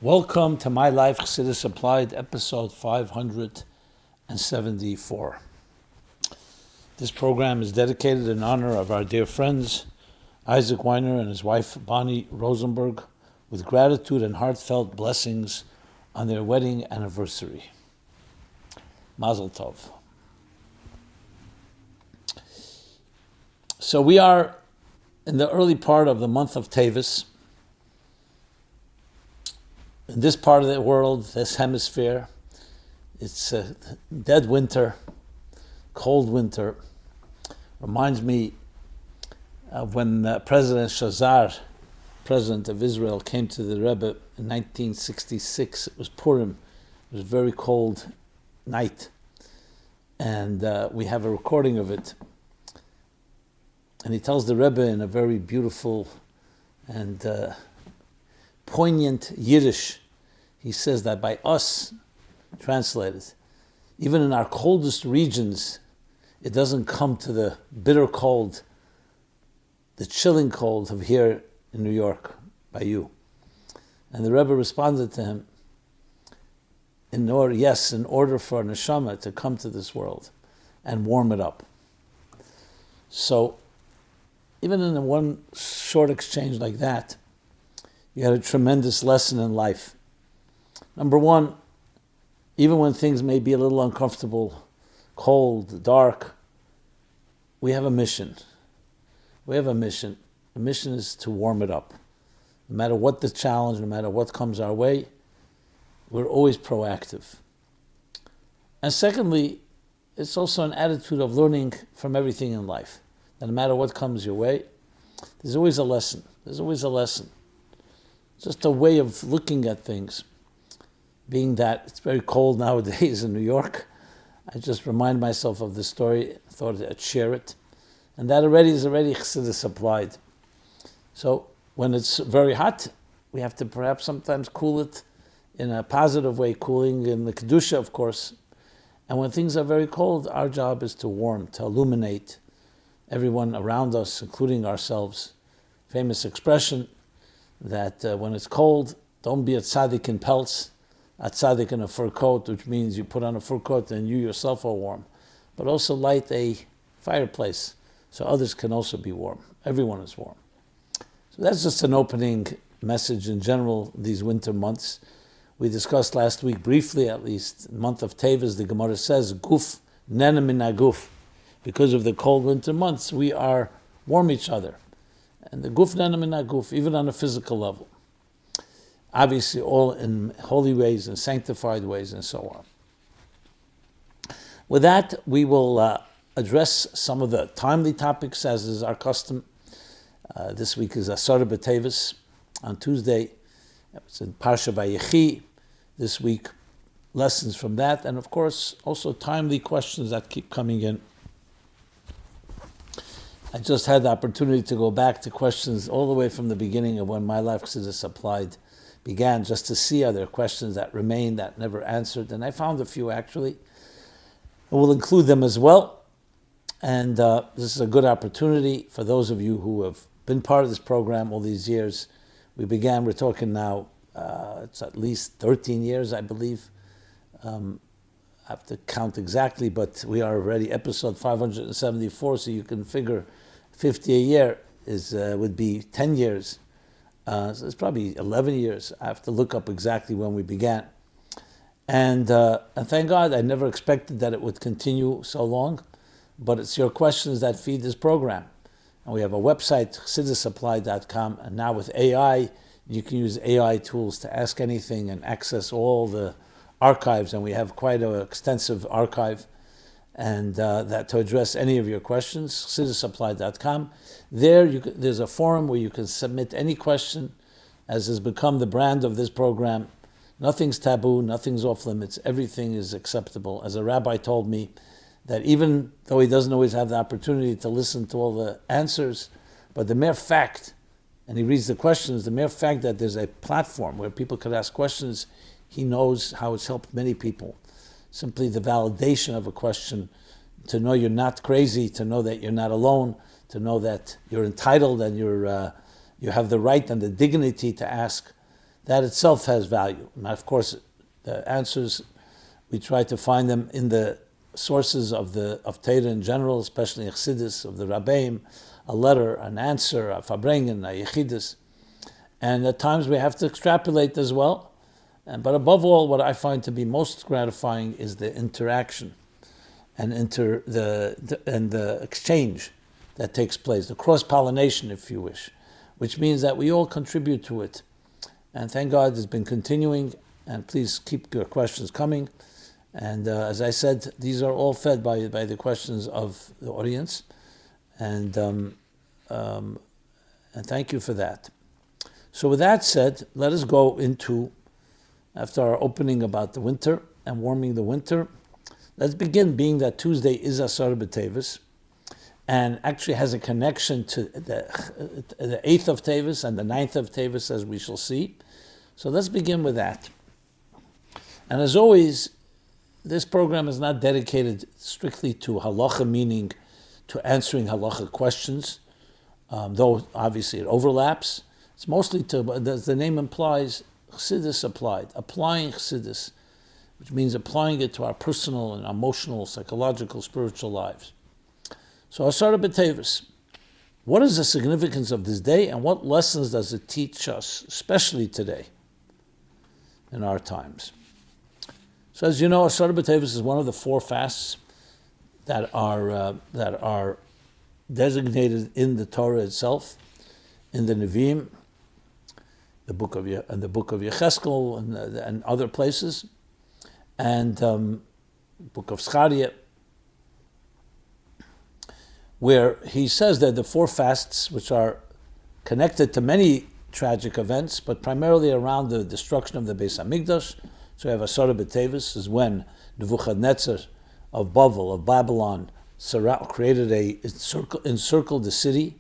Welcome to My Life Chassidus Applied, episode 574. This program is dedicated in honor of our dear friends, Isaac Weiner and his wife, Bonnie Rosenberg, with gratitude and heartfelt blessings on their wedding anniversary. Mazel Tov. So we are in the early part of the month of Teves. In this part of the world, this hemisphere, it's a dead winter, cold winter. Reminds me of when President Shazar, president of Israel, came to the Rebbe in 1966. It was Purim. It was a very cold night. And we have a recording of it. And he tells the Rebbe in a very beautiful and poignant Yiddish. He says that by us, translated, even in our coldest regions, it doesn't come to the bitter cold, the chilling cold of here in New York, by you. And the Rebbe responded to him, in order for a neshama to come to this world and warm it up. So, even in one short exchange like that, you had a tremendous lesson in life. Number one, even when things may be a little uncomfortable, cold, dark, we have a mission. We have a mission. The mission is to warm it up. No matter what the challenge, no matter what comes our way, we're always proactive. And secondly, it's also an attitude of learning from everything in life. That no matter what comes your way, there's always a lesson. There's always a lesson. Just a way of looking at things. Being that it's very cold nowadays in New York, I just remind myself of the story, thought I'd share it. And that is already Chassidus applied. So when it's very hot, we have to perhaps sometimes cool it in a positive way, cooling in the Kedusha, of course. And when things are very cold, our job is to warm, to illuminate everyone around us, including ourselves. Famous expression that when it's cold, don't be a tzaddik in pelts, a tzaddik in a fur coat, which means you put on a fur coat and you yourself are warm. But also light a fireplace so others can also be warm. Everyone is warm. So that's just an opening message in general these winter months. We discussed last week briefly, at least, month of Teves, the Gemara says, Guf nena min haguf. Because of the cold winter months, we are warm each other. And the guf nena min haguf, even on a physical level. Obviously, all in holy ways and sanctified ways and so on. With that, we will address some of the timely topics, as is our custom. This week is Asarah B'Teves. On Tuesday, it's in parsha Vayechi. This week, lessons from that. And of course, also timely questions that keep coming in. I just had the opportunity to go back to questions all the way from the beginning of when My Life Chassidus Applied began, just to see are there questions that remain that never answered. And I found a few actually. And we'll include them as well. And this is a good opportunity for those of you who have been part of this program all these years. We're talking now, it's at least 13 years, I believe. I have to count exactly, but we are already episode 574, so you can figure 50 a year would be 10 years. So it's probably 11 years. I have to look up exactly when we began. And thank God, I never expected that it would continue so long, but it's your questions that feed this program. And we have a website, chassidusapplied.com, and now with AI, you can use AI tools to ask anything and access all the archives, and we have quite an extensive archive, and that to address any of your questions, chassidusapplied.com. There's a forum where you can submit any question, as has become the brand of this program. Nothing's taboo, nothing's off limits, everything is acceptable. As a rabbi told me, that even though he doesn't always have the opportunity to listen to all the answers, but the mere fact, and he reads the questions, the mere fact that there's a platform where people could ask questions, he knows how it's helped many people. Simply the validation of a question, to know you're not crazy, to know that you're not alone, to know that you're entitled and you have the right and the dignity to ask. that itself has value. And of course, the answers, we try to find them in the sources of Torah in general, especially Chassidus, of the Rabbeim, a letter, an answer, a farbrengen, a yechidus. And at times we have to extrapolate as well. But above all, what I find to be most gratifying is the interaction and the exchange that takes place, the cross-pollination, if you wish, which means that we all contribute to it. And thank God it's been continuing, and please keep your questions coming. And as I said, these are all fed by the questions of the audience, and thank you for that. So with that said, let us go into, after our opening about the winter and warming the winter, let's begin, being that Tuesday is Asarah B'Teves, and actually has a connection to the 8th of Teves and the 9th of Teves, as we shall see. So let's begin with that. And as always, this program is not dedicated strictly to halacha, meaning to answering halacha questions, though obviously it overlaps. It's mostly to, as the name implies, chassidus applied, applying chassidus, which means applying it to our personal and emotional, psychological, spiritual lives. So Asarah B'Teves, what is the significance of this day, and what lessons does it teach us, especially today, in our times? So as you know, Asarah B'Teves is one of the 4 fasts that are designated in the Torah itself, in the Nevi'im, the book of Yecheskel and other places, and book of Zechariah, where he says that the 4 fasts, which are connected to many tragic events, but primarily around the destruction of the Beis Hamikdash. So we have Asarah B'Teves, is when Nebuchadnezzar of Babylon, created encircled the city,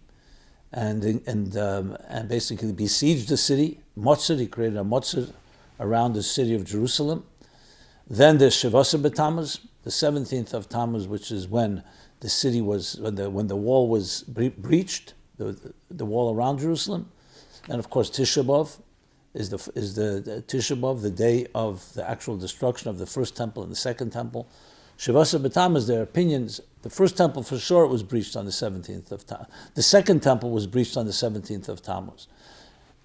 and basically besieged the city. Motzach, he created a motzach around the city of Jerusalem. Then there's Shabbos B'Tammuz, the 17th of Tammuz, which is when the city was, when the wall was breached, the wall around Jerusalem. And of course, Tisha B'Av is the Tisha B'Av, the day of the actual destruction of the first temple and the second temple. Shabbos B'Tammuz, their opinions. The first temple for sure was breached on the 17th of Tammuz. The second temple was breached on the 17th of Tammuz.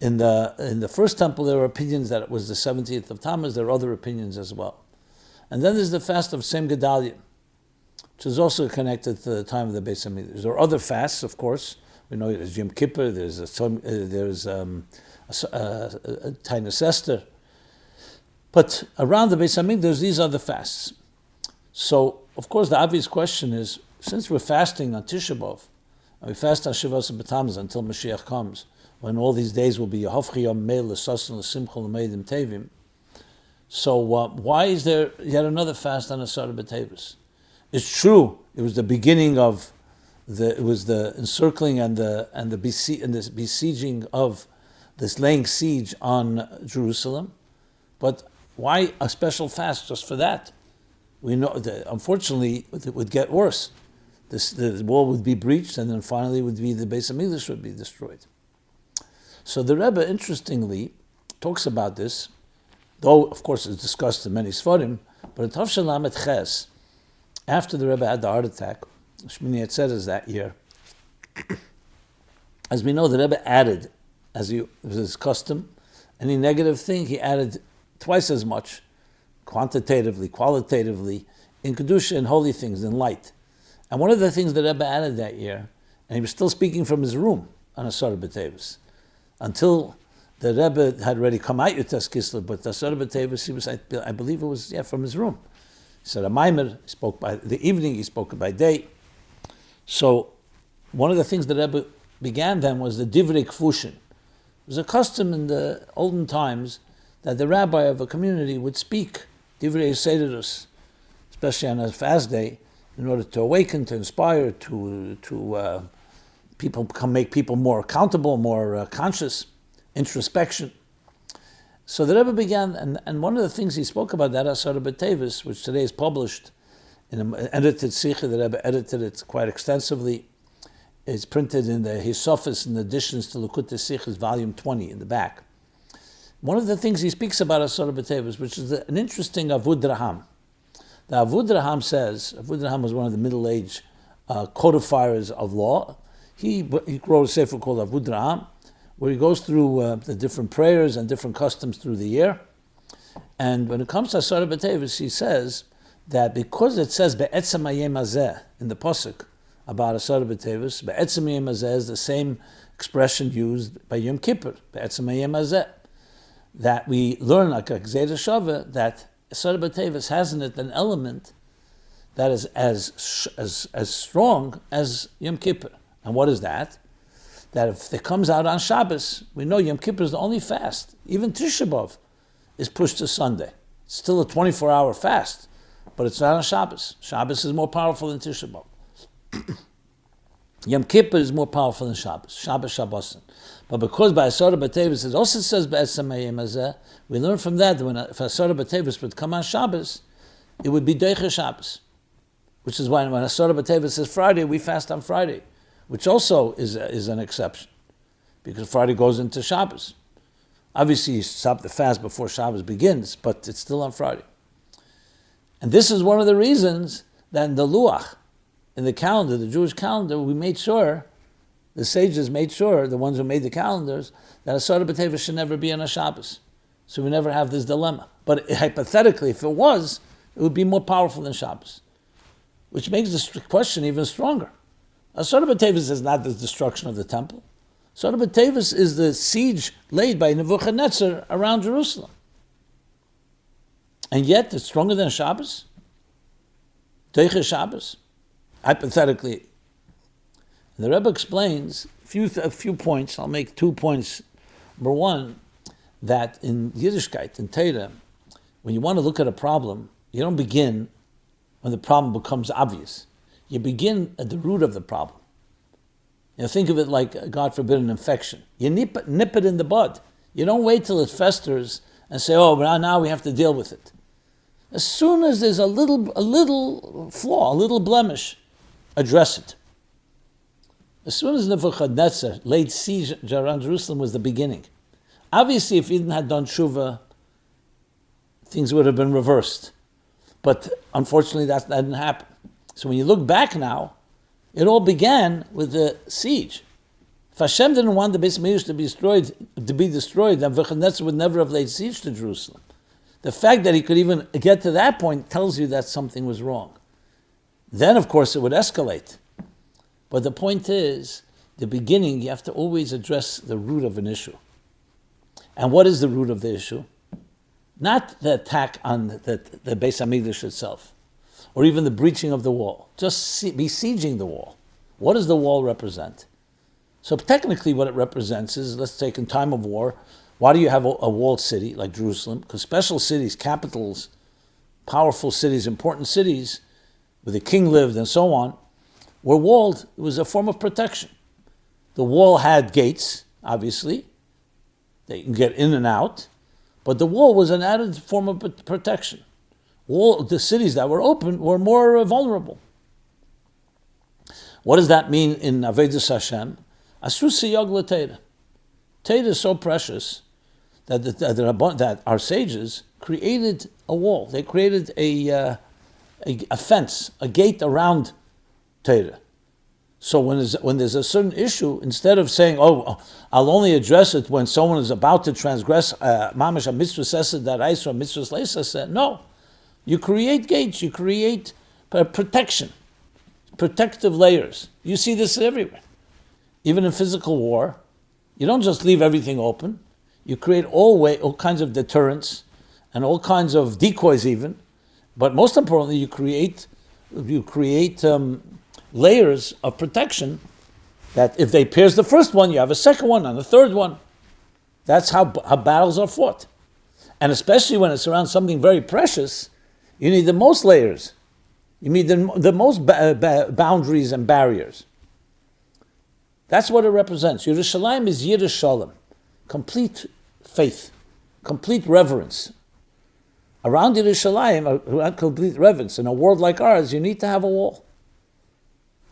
In the first temple, there were opinions that it was the 17th of Tammuz. There are other opinions as well. And then there's the fast of Sem Gedalia, which is also connected to the time of the Beis Hamikdash. There are other fasts, of course. We know there's Yom Kippur, there's Tainus Esther. But around the Beis Hamikdash, these are the fasts. So, of course, the obvious question is, since we're fasting on Tisha B'Av, and we fast on Shavuos B'Tammuz until Moshiach comes, when all these days will be Yehovchi Yom Meil L'Sason L'Simcha L'Meidim Tevim, so why is there yet another fast on Asarah B'Teves? It's true, it was the beginning of the encircling and the besieging of this, laying siege on Jerusalem, but why a special fast just for that? We know that unfortunately it would get worse. The wall would be breached, and then finally the Beis Hamikdash would be destroyed. So the Rebbe, interestingly, talks about this, though of course it's discussed in many Sfarim, but in Tavshin Lamed Ches, after the Rebbe had the heart attack, Shmini Atzeres that year, as we know, the Rebbe added, as it was his custom, any negative thing, he added twice as much, quantitatively, qualitatively, in Kedusha and holy things, in light. And one of the things the Rebbe added that year, and he was still speaking from his room on Asarah B'Teves, until the Rebbe had already come out Yotes Kislev, but Asarah B'Teves, he was, I believe it was, from his room. He said a maimer, he spoke by the evening, he spoke by day. So one of the things the Rebbe began then was the Divrei Kfushin. It was a custom in the olden times that the rabbi of a community would speak Divrei Sederus, especially on a fast day, in order to awaken, to inspire, to make people more accountable, more conscious, introspection. So the Rebbe began, and one of the things he spoke about, that Asarah B'Teves, which today is published in an edited Sikha, the Rebbe edited it quite extensively. It's printed in the Hisofis and additions to Likutei Sichos, volume 20, in the back. one of the things he speaks about Asarah B'Teves, which is an interesting avodah. The avodah says, avodah was one of the middle-aged codifiers of law. He wrote a sefer called avodah, where he goes through the different prayers and different customs through the year. And when it comes to Asarah B'Teves, he says that because it says be'etzem hayom hazeh in the pasuk about Asarah B'Teves, be'etzem hayom hazeh is the same expression used by Yom Kippur, be'etzem hayom hazeh, that we learn like a gzeira shava that Asarah B'Teves has in it an element that is as strong as Yom Kippur. And what is that? That if it comes out on Shabbos, we know Yom Kippur is the only fast. Even Tisha B'Av is pushed to Sunday. It's still a 24-hour fast, but it's not on Shabbos. Shabbos is more powerful than Tisha B'Av. Yom Kippur is more powerful than Shabbos. Shabbosin. But because by Asarah B'Teves it also says be'etzem hayom hazeh, we learn from that when if Asarah B'Teves would come on Shabbos, it would be Deicha Shabbos, which is why when Asarah B'Teves says Friday, we fast on Friday, which also is an exception, because Friday goes into Shabbos. Obviously, you stop the fast before Shabbos begins, but it's still on Friday. And this is one of the reasons that in the Luach, in the calendar, the Jewish calendar, we made sure, the sages made sure, the ones who made the calendars, that Asarah B'Teves should never be on a Shabbos. So we never have this dilemma. But hypothetically, if it was, it would be more powerful than Shabbos, which makes the question even stronger. Asarah B'Teves is not the destruction of the temple. Asarah B'Teves is the siege laid by Nebuchadnezzar around Jerusalem. And yet, it's stronger than Shabbos? Deicha Shabbos? Hypothetically. And the Rebbe explains a few points. I'll make 2 points. Number one, that in Yiddishkeit, in Torah, when you want to look at a problem, you don't begin when the problem becomes obvious. You begin at the root of the problem. You know, think of it like, God forbid, an infection. You nip it in the bud. You don't wait till it festers and say, oh, but now we have to deal with it. As soon as there's a little flaw, a little blemish, address it. As soon as Nebuchadnezzar laid siege around Jerusalem was the beginning. Obviously, if he didn't have done tshuva, things would have been reversed. But unfortunately, that didn't happen. So when you look back now, it all began with the siege. If Hashem didn't want the Beis Hamikdash to be destroyed, then Nebuchadnezzar would never have laid siege to Jerusalem. The fact that he could even get to that point tells you that something was wrong. Then, of course, it would escalate. But the point is, the beginning, you have to always address the root of an issue. And what is the root of the issue? Not the attack on the Beis Hamikdash itself, or even the breaching of the wall. Just besieging the wall. What does the wall represent? So technically what it represents is, let's take in time of war, why do you have a walled city like Jerusalem? Because special cities, capitals, powerful cities, important cities, where the king lived and so on, were walled. It was a form of protection. The wall had gates, obviously. They can get in and out. But the wall was an added form of protection. All the cities that were open were more vulnerable. What does that mean in Avodas Hashem? Asru siyag l'Torah. Torah is so precious that our sages created a wall. They created a fence, a gate around Torah. So when there's a certain issue, instead of saying, "Oh, I'll only address it when someone is about to transgress mamash a mitzvah sesed daraisa or mitzvah leisaseh," no, you create gates, you create protection, protective layers. You see this everywhere, even in physical war. You don't just leave everything open. You create all kinds of deterrents and all kinds of decoys, even. But most importantly, you create layers of protection that if they pierce the first one, you have a second one and a third one. That's how battles are fought. And especially when it's around something very precious, you need the most layers. You need the most boundaries and barriers. That's what it represents. Yerushalayim is Yiras Shalom, complete faith, complete reverence. Around Yerushalayim, around complete reverence, in a world like ours, you need to have a wall.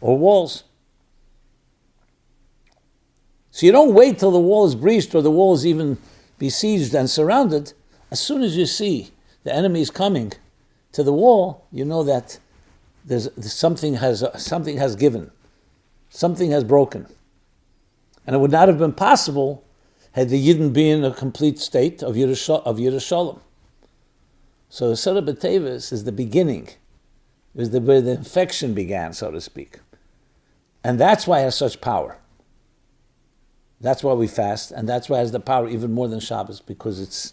Or walls. So you don't wait till the wall is breached or the wall is even besieged and surrounded, as soon as you see the enemy is coming to the wall, you know that there's something has given, something has broken. And it would not have been possible had the Yidden been in a complete state of Yerushalayim. So Asarah B'Teves is the beginning. It was where the infection began, so to speak. And that's why it has such power. That's why we fast, and that's why it has the power even more than Shabbos, because it's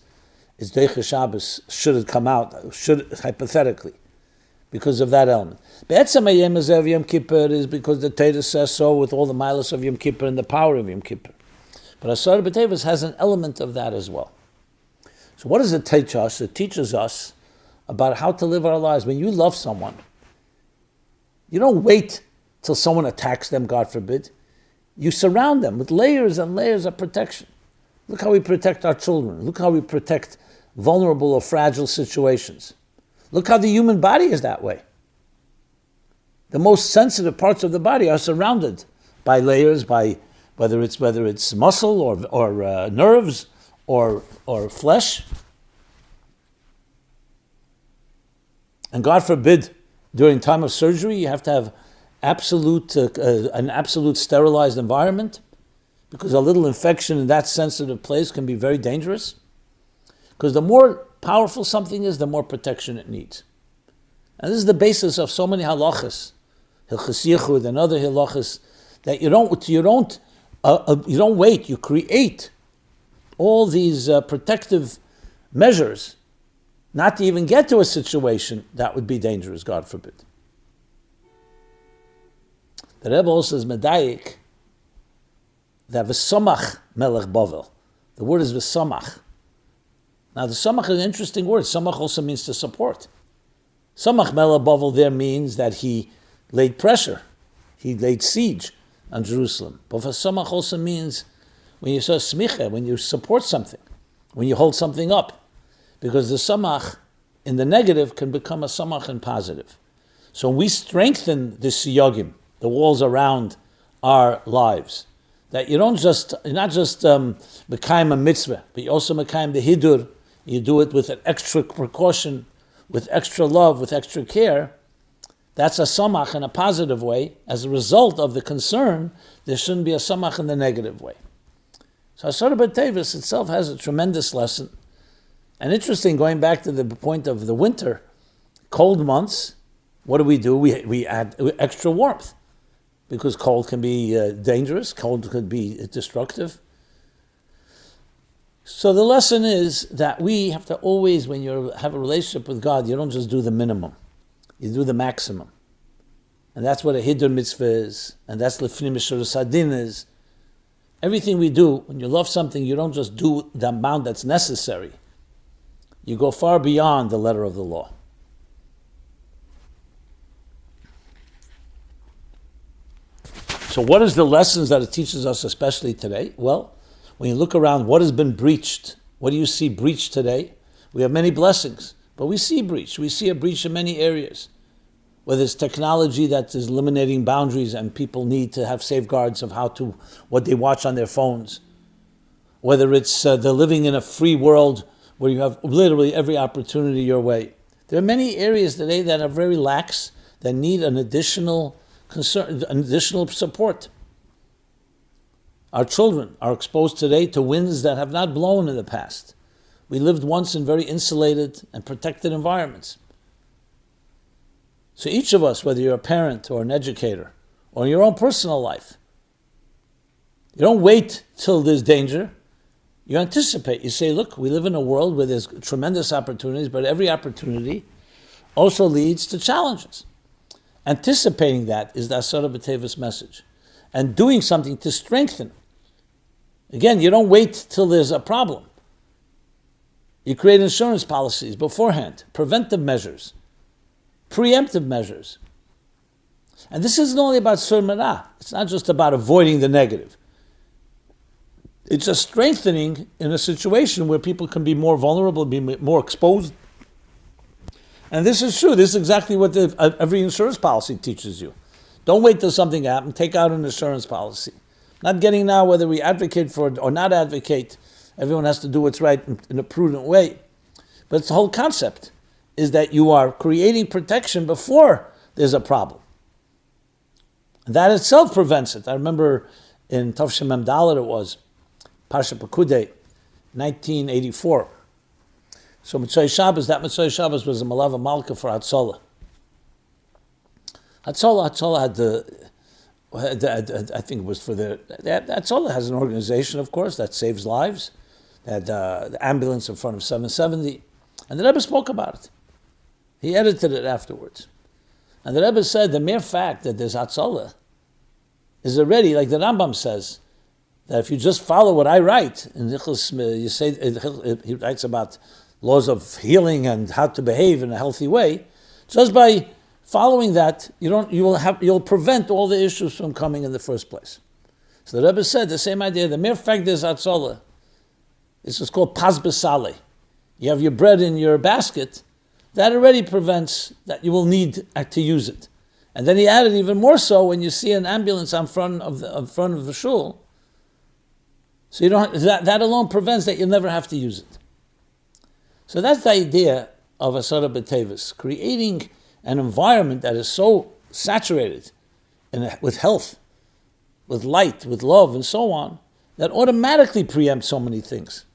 Deicha Shabbos should have come out, hypothetically, because of that element. Be'etzem Hayom Hazeh of Yom Kippur is because the Torah says so with all the milas of Yom Kippur and the power of Yom Kippur. But Asarah B'Teves has an element of that as well. So what does it teach us? It teaches us about how to live our lives. When you love someone, you don't wait till someone attacks them, God forbid. You surround them with layers and layers of protection. Look how we protect our children. Look how we protect vulnerable or fragile situations. Look how the human body is that way. The most sensitive parts of the body are surrounded by layers, by whether it's muscle or nerves or flesh. And God forbid, during time of surgery, you have to have an absolute sterilized environment, because a little infection in that sensitive place can be very dangerous. Because the more powerful something is, the more protection it needs. And this is the basis of so many halachas, hilchas yichud and other halachas, that you don't wait, you create all these protective measures, not to even get to a situation that would be dangerous, God forbid. The Rebbe also says medayik that v'samach melech Bavel. The word is v'samach. Now the samach is an interesting word. Samach also means to support. Samach melech Bavel there means that he laid pressure, he laid siege on Jerusalem. But v'samach also means when you say smicha, when you support something, when you hold something up. Because the samach in the negative can become a samach in positive. So we strengthen the siyagim, the walls around our lives. That you're not just mekayim a mitzvah, but you also mekayim the hidur. You do it with an extra precaution, with extra love, with extra care. That's a samach in a positive way. As a result of the concern, there shouldn't be a samach in the negative way. So Asarah B'Teves itself has a tremendous lesson. And interesting, going back to the point of the winter, cold months, what do? We add extra warmth, because cold can be dangerous, cold could be destructive. So the lesson is that we have to always, when you have a relationship with God, you don't just do the minimum, you do the maximum. And that's what a hidur mitzvah is, and that's lefnim mishuras hadin is. Everything we do, when you love something, you don't just do the amount that's necessary. You go far beyond the letter of the law. So what is the lessons that it teaches us, especially today? Well, when you look around, what has been breached? What do you see breached today? We have many blessings, but we see breach. We see a breach in many areas. Whether it's technology that is eliminating boundaries and people need to have safeguards of what they watch on their phones. Whether it's they're living in a free world where you have literally every opportunity your way. There are many areas today that are very lax, that need an additional concern, an additional support. Our children are exposed today to winds that have not blown in the past. We lived once in very insulated and protected environments. So each of us, whether you're a parent or an educator, or in your own personal life, you don't wait till there's danger. You anticipate. You say, look, we live in a world where there's tremendous opportunities, but every opportunity also leads to challenges. Anticipating that is the Asarah B'Teves message. And doing something to strengthen. Again, you don't wait till there's a problem. You create insurance policies beforehand, preventive measures, preemptive measures. And this isn't only about sur merah. It's not just about avoiding the negative. It's a strengthening in a situation where people can be more vulnerable, be more exposed. And this is true. This is exactly what every insurance policy teaches you. Don't wait till something happens. Take out an insurance policy. Not getting now whether we advocate for it or not advocate Everyone has to do what's right in a prudent way. But it's the whole concept is that you are creating protection before there's a problem. And that itself prevents it. I remember in Tov Mem Dalet it was, Parsha Pekudei, 1984. So Mitzvah Shabbos, that Mitzvah Shabbos was a Malava Malka for Hatzalah. Hatzalah had I think it was for Hatzalah has an organization, of course, that saves lives. They had the ambulance in front of 770. And the Rebbe spoke about it. He edited it afterwards. And the Rebbe said the mere fact that there's Hatzalah is already, like the Rambam says, that if you just follow what I write, in you say he writes about laws of healing and how to behave in a healthy way, just by following that, you'll prevent all the issues from coming in the first place. So the Rebbe said the same idea. The mere fact there's Hatzalah, this is called pas b'saleh. You have your bread in your basket, that already prevents that you will need to use it. And then he added even more so when you see an ambulance in front of the shul. So you don't that alone prevents that you'll never have to use it. So that's the idea of Asarah B'Teves, creating an environment that is so saturated with health, with light, with love, and so on, that automatically preempts so many things.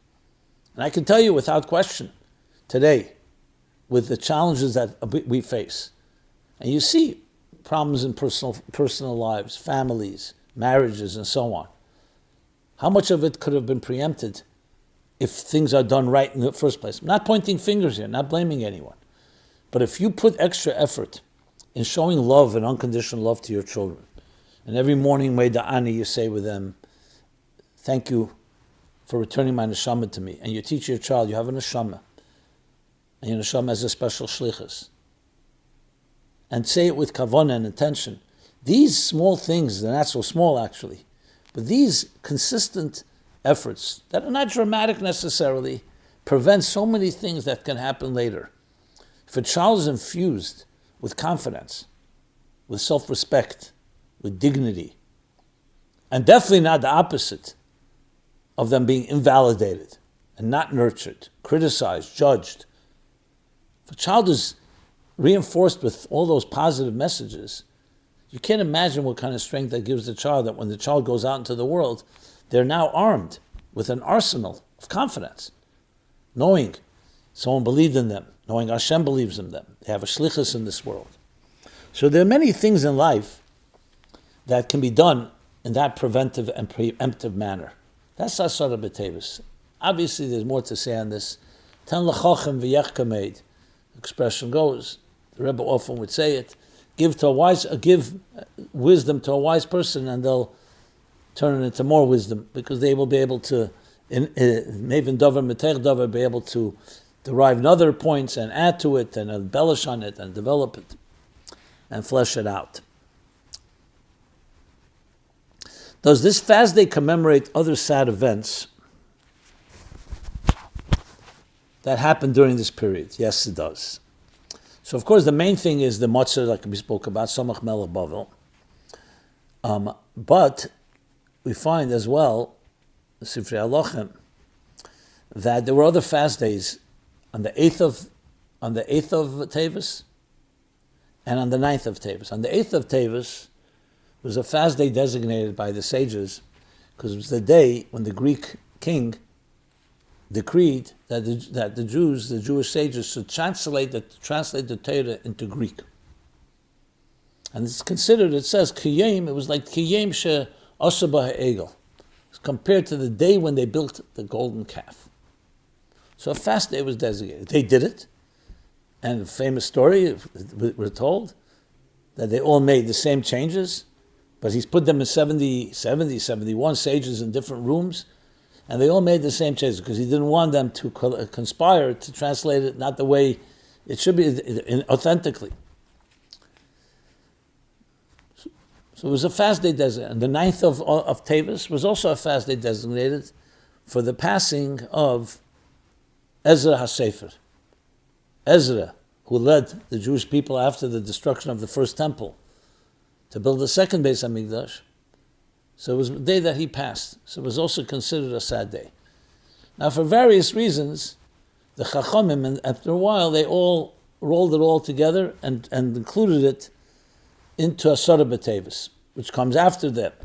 And I can tell you without question, today, with the challenges that we face, and you see problems in personal lives, families, marriages, and so on, how much of it could have been preempted if things are done right in the first place? I'm not pointing fingers here, not blaming anyone. But if you put extra effort in showing love and unconditional love to your children, and every morning, Meida'ani, you say with them, thank you for returning my neshama to me. And you teach your child, you have a neshama. And your neshama has a special shlichus. And say it with kavanah and intention. These small things, they're not so small actually, but these consistent efforts that are not dramatic necessarily prevent so many things that can happen later. If a child is infused with confidence, with self-respect, with dignity, and definitely not the opposite of them being invalidated and not nurtured, criticized, judged. If a child is reinforced with all those positive messages, you can't imagine what kind of strength that gives the child, that when the child goes out into the world, they're now armed with an arsenal of confidence, knowing someone believed in them, knowing Hashem believes in them. They have a shlichus in this world. So there are many things in life that can be done in that preventive and preemptive manner. That's Asarah B'Teves. Obviously, there's more to say on this. Ten l'chochem v'yech kameid. The expression goes, the Rebbe often would say it, give wisdom to a wise person and they'll turn it into more wisdom, because they will be able to, Maven Dover, Metech Dover, be able to derive other points and add to it and embellish on it and develop it and flesh it out. Does this fast day commemorate other sad events that happened during this period? Yes, it does. So, of course, the main thing is the matzah, like we spoke about, Samach Melech Bavel. But we find as well, Sifrei Halochem, that there were other fast days on the 8th of Teves and on the 9th of Teves. On the 8th of Teves was a fast day designated by the sages because it was the day when the Greek king decreed that the Jewish sages should translate the Torah into Greek. And it's considered, it says, Kiyem, it was like Kiyem she Asabah Egel. It's compared to the day when they built the golden calf. So a fast day was designated. They did it. And a famous story, we're told, that they all made the same changes, but he's put them in 71 sages in different rooms, and they all made the same changes because he didn't want them to conspire to translate it not the way it should be, authentically. So it was a fast day designated. And the 9th of Teves was also a fast day designated for the passing of Ezra HaSefer. Ezra, who led the Jewish people after the destruction of the first temple to build the second Beis HaMikdash. So it was the day that he passed. So it was also considered a sad day. Now, for various reasons, the Chachamim, and after a while, they all rolled it all together and included it into Asarah B'Teves, which comes after that.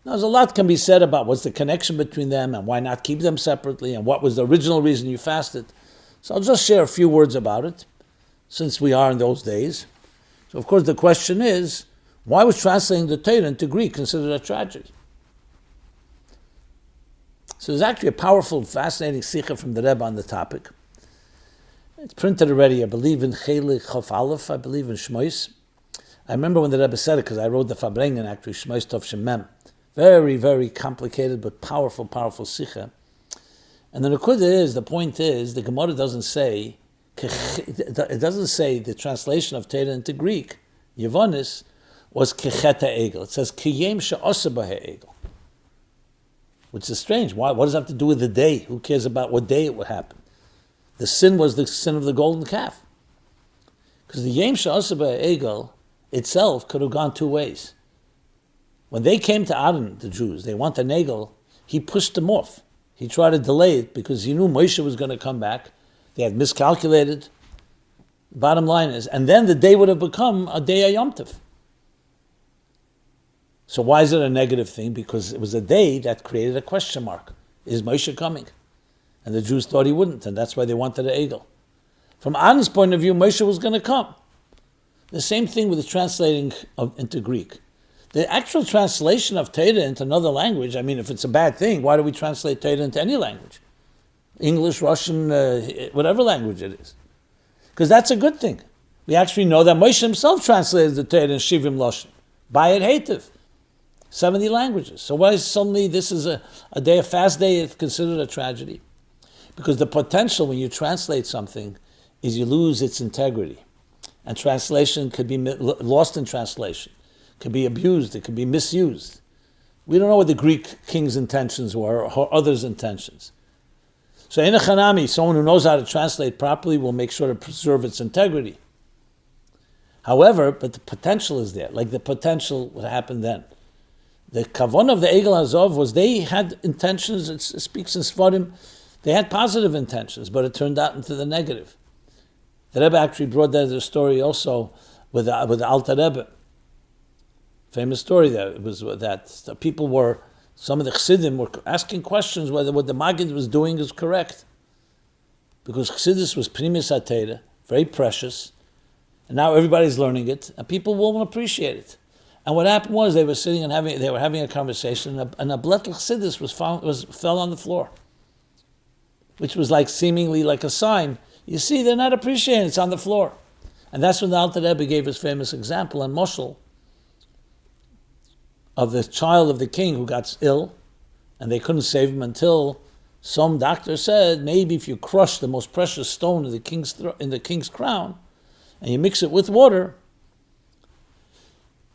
Now, there's a lot can be said about what's the connection between them and why not keep them separately and what was the original reason you fasted. So I'll just share a few words about it, since we are in those days. So, of course, the question is, why was translating the Torah into Greek considered a tragedy? So there's actually a powerful, fascinating sikha from the Rebbe on the topic. It's printed already, I believe, in Chelik Chof Aleph, I believe in Shmois. I remember when the Rebbe said it, because I wrote the Fabrengen, actually, Shmois Tov Shem Mem. Very, very complicated, but powerful, powerful sikha. And the point is, the Gemara doesn't say, it doesn't say the translation of Torah into Greek, Yevonis, was Kecheta Egel. It says, Kiyem She'osa B'He Egel. Which is strange. Why? What does it have to do with the day? Who cares about what day it would happen? The sin was the sin of the golden calf. Because the Yem She'osa B'He Egel itself could have gone two ways. When they came to Aaron, the Jews, they want an Egel, he pushed them off. He tried to delay it because he knew Moshe was going to come back. They had miscalculated. Bottom line is, and then the day would have become a day of Yom Tov. So why is it a negative thing? Because it was a day that created a question mark. Is Moshe coming? And the Jews thought he wouldn't, and that's why they wanted an Egel. From Aaron's point of view, Moshe was going to come. The same thing with the translating into Greek. The actual translation of Torah into another language, I mean, if it's a bad thing, why do we translate Torah into any language? English, Russian, whatever language it is. Because that's a good thing. We actually know that Moshe himself translated the Torah in Shivim Lashon. By Hei Teves. 70 languages. So why is suddenly this is a day, a fast day, it's considered a tragedy? Because the potential when you translate something is you lose its integrity. And translation could be lost in translation. It could be abused. It could be misused. We don't know what the Greek king's intentions were or others' intentions. So in a chanami, someone who knows how to translate properly will make sure to preserve its integrity. However, but the potential is there. Like the potential would happen then. The kavon of the Egel Hazov was they had intentions, it speaks in Sfarim, they had positive intentions, but it turned out into the negative. The Rebbe actually brought that as a story also with the Alter Rebbe. Famous story there. It was that the people were, some of the Chassidim were asking questions whether what the Maggid was doing is correct. Because Chassidus was primus atera, very precious, and now everybody's learning it, and people won't appreciate it. And what happened was they were sitting and having a conversation, and a blettel chassidus fell on the floor, which was like seemingly like a sign. You see, they're not appreciating it. It's on the floor, and that's when the Alter Rebbe gave his famous example and moshel of the child of the king who got ill, and they couldn't save him until some doctor said maybe if you crush the most precious stone in the king's crown, and you mix it with water,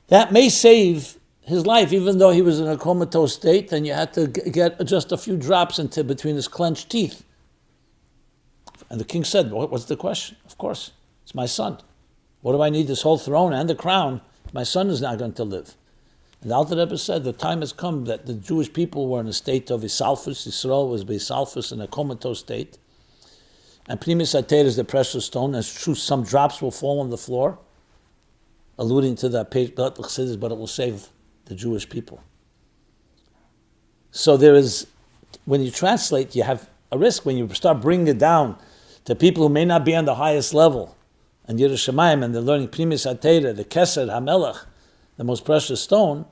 that may save his life, even though he was in a comatose state, and you had to get just a few drops into between his clenched teeth. And the king said, what's the question? Of course, it's my son. What do I need this whole throne and the crown? My son is not going to live. And the Alter Rebbe said, the time has come that the Jewish people were in a state of isalfus. Yisrael was isalfus in a comatose state. And primus ater is the precious stone, and it's true, some drops will fall on the floor, alluding to that page, but it will save the Jewish people. So there is, when you translate, you have a risk. When you start bringing it down to people who may not be on the highest level, and Yerushalayim, and they're learning primus atera, the Kesed HaMelech, the most precious stone,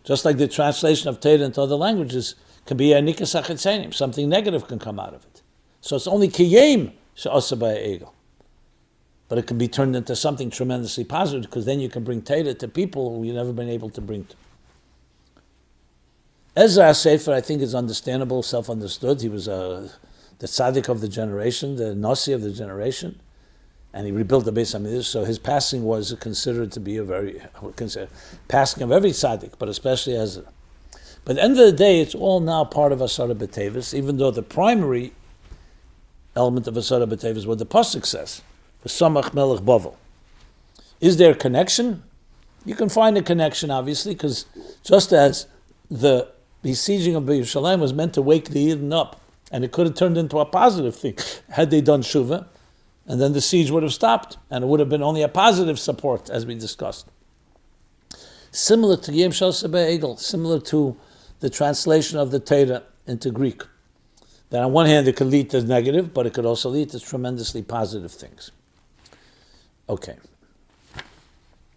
just like the translation of Torah into other languages, can be a nikas achitzenim. Something negative can come out of it. So it's only kiyem she'osa b'he egel. But it can be turned into something tremendously positive, because then you can bring Torah to people who you've never been able to bring to. Ezra Sefer, I think, is understandable, self-understood. He was the tzaddik of the generation, the nasi of the generation, and he rebuilt the Beis HaMikdash. So his passing was considered to be a very, passing of every tzaddik, but especially Ezra. But at the end of the day, it's all now part of Asarah B'Teves, even though the primary element of Asarah B'Teves, what the pasuk says, V'samach melech Bavel. Is there a connection? You can find a connection, obviously, because just as the besieging of Yerushalayim was meant to wake the Yidden up, and it could have turned into a positive thing had they done Shuvah, and then the siege would have stopped, and it would have been only a positive support, as we discussed. Similar to Yom Shel Sebei Egel, similar to the translation of the Torah into Greek. That on one hand it could lead to negative, but it could also lead to tremendously positive things. Okay.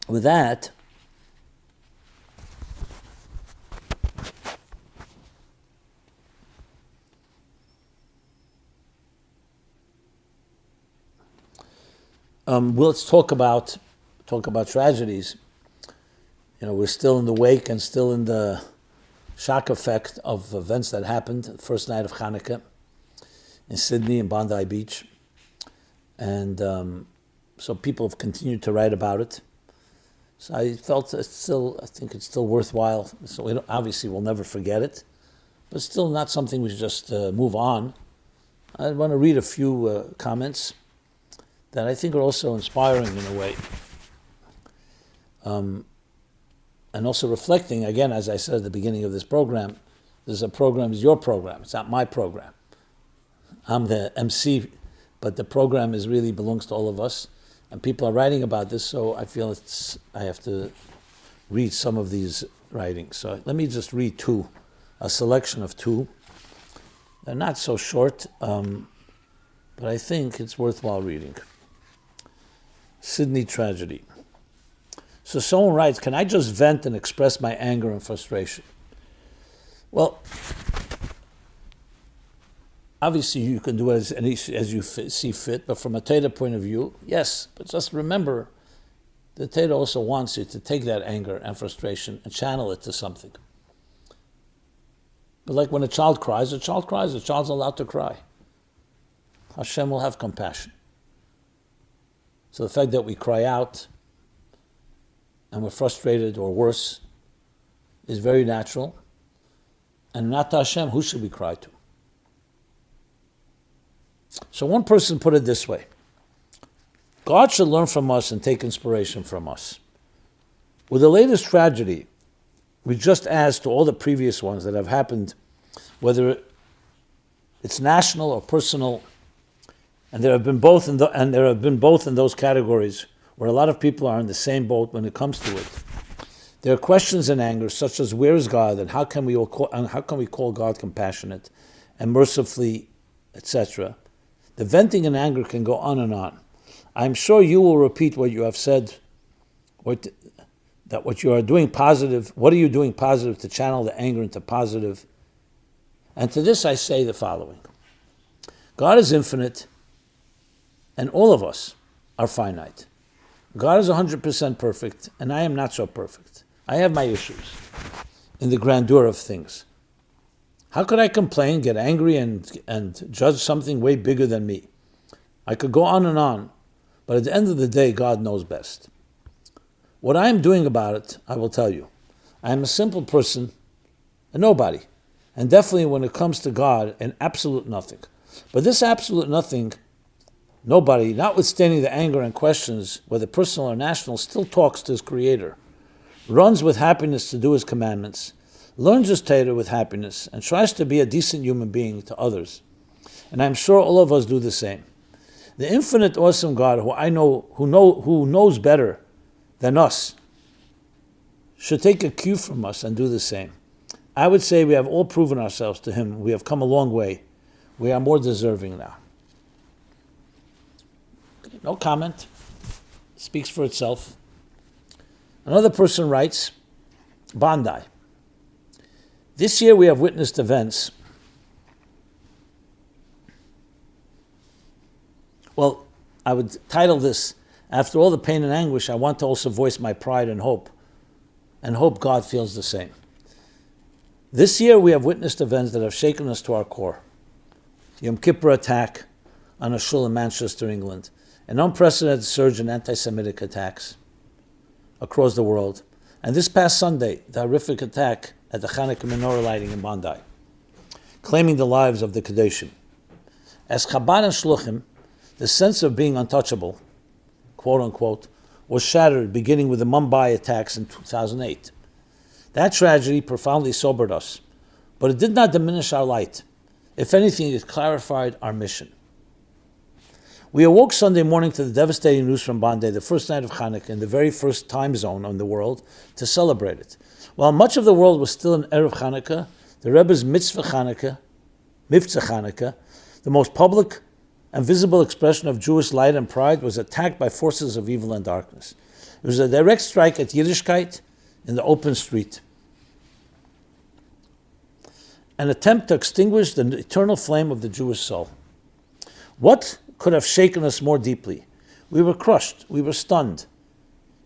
With that, let's talk about tragedies. We're still in the wake and still in the shock effect of events that happened the first night of Hanukkah in Sydney and Bondi Beach. And so people have continued to write about it. So I felt I think it's still worthwhile. So obviously we'll never forget it, but still not something we should just move on. I want to read a few comments that I think are also inspiring in a way. And also reflecting, again, as I said at the beginning of this program, it's your program, it's not my program. I'm the MC, but the program really belongs to all of us, and people are writing about this, so I feel I have to read some of these writings. So let me just read a selection of two. They're not so short, but I think it's worthwhile reading. Sydney tragedy. So someone writes, can I just vent and express my anger and frustration? Well, obviously you can do it as you see fit, but from a Torah point of view, yes. But just remember, the Torah also wants you to take that anger and frustration and channel it to something. But like when a child cries, a child's allowed to cry. Hashem will have compassion. So the fact that we cry out and we're frustrated or worse is very natural. And not to Hashem, who should we cry to? So one person put it this way: God should learn from us and take inspiration from us. With the latest tragedy, we just add to all the previous ones that have happened, whether it's national or personal, and there have been both in those categories where a lot of people are in the same boat when it comes to it. There are questions and anger such as where is God and how can we call God compassionate and mercifully, etc. The venting and anger can go on and on. I'm sure you will repeat what you have said, that what you are doing positive. What are you doing positive to channel the anger into positive? And to this I say the following: God is infinite, and all of us are finite. God is 100% perfect, and I am not so perfect. I have my issues in the grandeur of things. How could I complain, get angry, and judge something way bigger than me? I could go on, but at the end of the day, God knows best. What I am doing about it, I will tell you. I am a simple person, a nobody, and definitely when it comes to God, an absolute nothing. But this absolute nothing, nobody, notwithstanding the anger and questions, whether personal or national, still talks to his Creator, runs with happiness to do his commandments, learns his Torah with happiness, and tries to be a decent human being to others. And I'm sure all of us do the same. The infinite, awesome God, who knows better than us, should take a cue from us and do the same. I would say we have all proven ourselves to him. We have come a long way. We are more deserving now. No comment. Speaks for itself. Another person writes, Bondi. This year we have witnessed events. Well, I would title this, after all the pain and anguish, I want to also voice my pride and hope God feels the same. This year we have witnessed events that have shaken us to our core. Yom Kippur attack on a shul in Manchester, England, an unprecedented surge in anti-Semitic attacks across the world, and this past Sunday, the horrific attack at the Hanukkah menorah lighting in Bondi, claiming the lives of the Kedoshim. As Chabad and Shluchim, the sense of being untouchable, quote unquote, was shattered beginning with the Mumbai attacks in 2008. That tragedy profoundly sobered us, But it did not diminish our light. If anything, it clarified our mission. We awoke Sunday morning to the devastating news from Bandai, the first night of Hanukkah, in the very first time zone in the world, to celebrate it. While much of the world was still in Erev Hanukkah, the Rebbe's Mitzvah Hanukkah, the most public and visible expression of Jewish light and pride, was attacked by forces of evil and darkness. It was a direct strike at Yiddishkeit in the open street. An attempt to extinguish the eternal flame of the Jewish soul. What could have shaken us more deeply? We were crushed, we were stunned,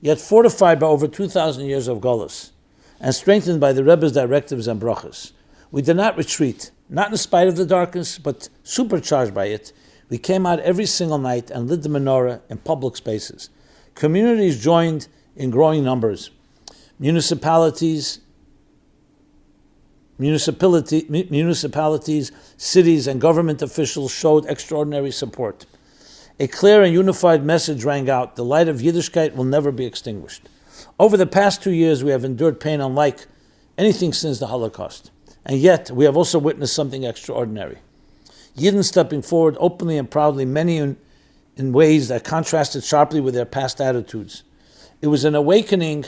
yet fortified by over 2,000 years of Golus, and strengthened by the Rebbe's directives and brachas. We did not retreat, not in spite of the darkness, but supercharged by it. We came out every single night and lit the menorah in public spaces. Communities joined in growing numbers. Municipalities, cities, and government officials showed extraordinary support. A clear and unified message rang out: the light of Yiddishkeit will never be extinguished. Over the past 2 years, we have endured pain unlike anything since the Holocaust. And yet, we have also witnessed something extraordinary. Yidden stepping forward openly and proudly, many in ways that contrasted sharply with their past attitudes. It was an awakening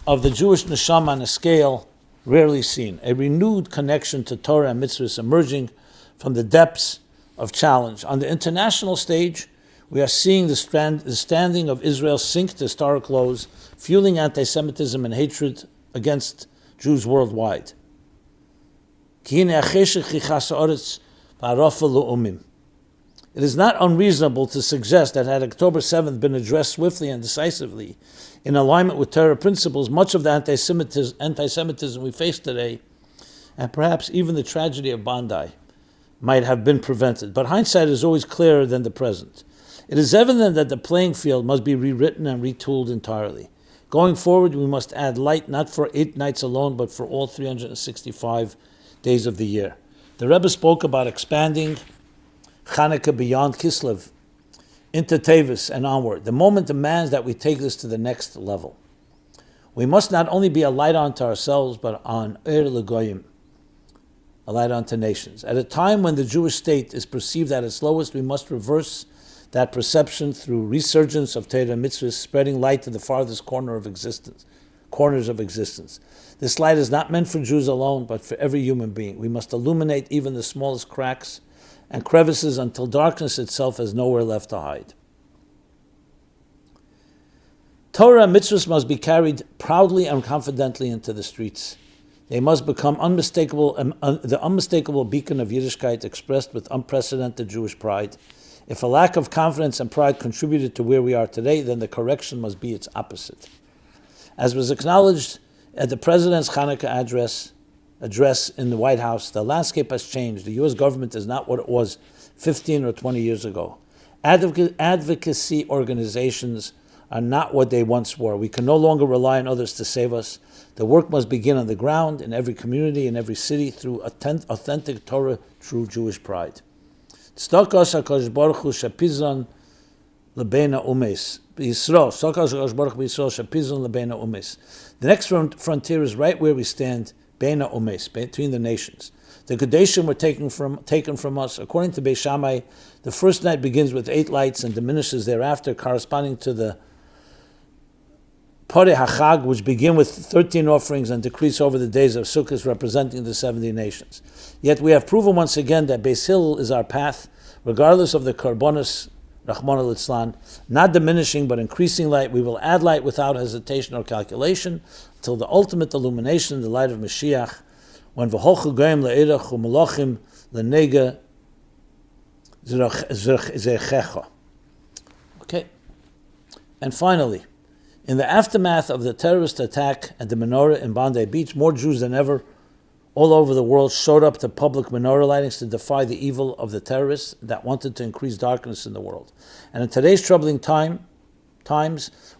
of the Jewish neshama on a scale rarely seen, a renewed connection to Torah and mitzvahs emerging from the depths of challenge. On the international stage, we are seeing the standing of Israel sink to historic lows, fueling anti-Semitism and hatred against Jews worldwide. It is not unreasonable to suggest that had October 7th been addressed swiftly and decisively in alignment with Torah principles, much of the anti-Semitism we face today, and perhaps even the tragedy of Bandai, might have been prevented. But hindsight is always clearer than the present. It is evident that the playing field must be rewritten and retooled entirely. Going forward, we must add light not for 8 nights alone, but for all 365 days of the year. The Rebbe spoke about expanding Hanukkah beyond Kislev into Teves and onward. The moment demands that we take this to the next level. We must not only be a light unto ourselves, but on Legoyim, a light unto nations. At a time when the Jewish state is perceived at its lowest, we must reverse that perception through resurgence of Torah mitzvahs, spreading light to the farthest corners of existence. This light is not meant for Jews alone, but for every human being. We must illuminate even the smallest cracks and crevices until darkness itself has nowhere left to hide. Torah and mitzvahs must be carried proudly and confidently into the streets. They must become the unmistakable beacon of Yiddishkeit expressed with unprecedented Jewish pride. If a lack of confidence and pride contributed to where we are today, then the correction must be its opposite. As was acknowledged at the President's Hanukkah address in the White House, the landscape has changed. The U.S. government is not what it was 15 or 20 years ago. Advocacy organizations are not what they once were. We can no longer rely on others to save us. The work must begin on the ground, in every community, in every city, through authentic Torah, true Jewish pride. The next frontier is right where we stand, Beina Umes, between the nations. The Kadeshim were taken from us. According to Beis Shammai, the first night begins with 8 lights and diminishes thereafter, corresponding to the Pareh HaChag, which begin with 13 offerings and decrease over the days of Sukkot, representing the 70 nations. Yet we have proven once again that Beis Hillel is our path, regardless of the Karbonis, Rahman al-Islan, not diminishing but increasing light. We will add light without hesitation or calculation until the ultimate illumination, the light of Moshiach, when v'holchu goyim le'erach u'melachim le'nega zechecha. Okay. And finally, in the aftermath of the terrorist attack at the menorah in Bondi Beach, more Jews than ever all over the world showed up to public menorah lightings to defy the evil of the terrorists that wanted to increase darkness in the world. And in today's troubling times,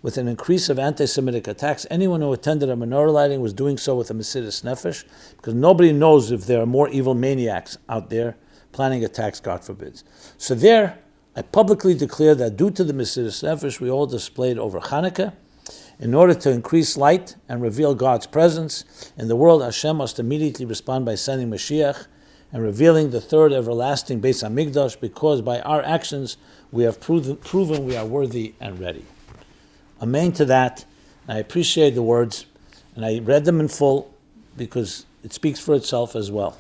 with an increase of anti-Semitic attacks, anyone who attended a menorah lighting was doing so with a mesirus nefesh, because nobody knows if there are more evil maniacs out there planning attacks, God forbid. So there, I publicly declare that due to the mesirus nefesh we all displayed over Hanukkah, In order to increase light and reveal God's presence in the world, Hashem must immediately respond by sending Moshiach and revealing the third everlasting Beis Hamikdash, because by our actions we have proven we are worthy and ready. Amen to that. And I appreciate the words, and I read them in full because it speaks for itself as well.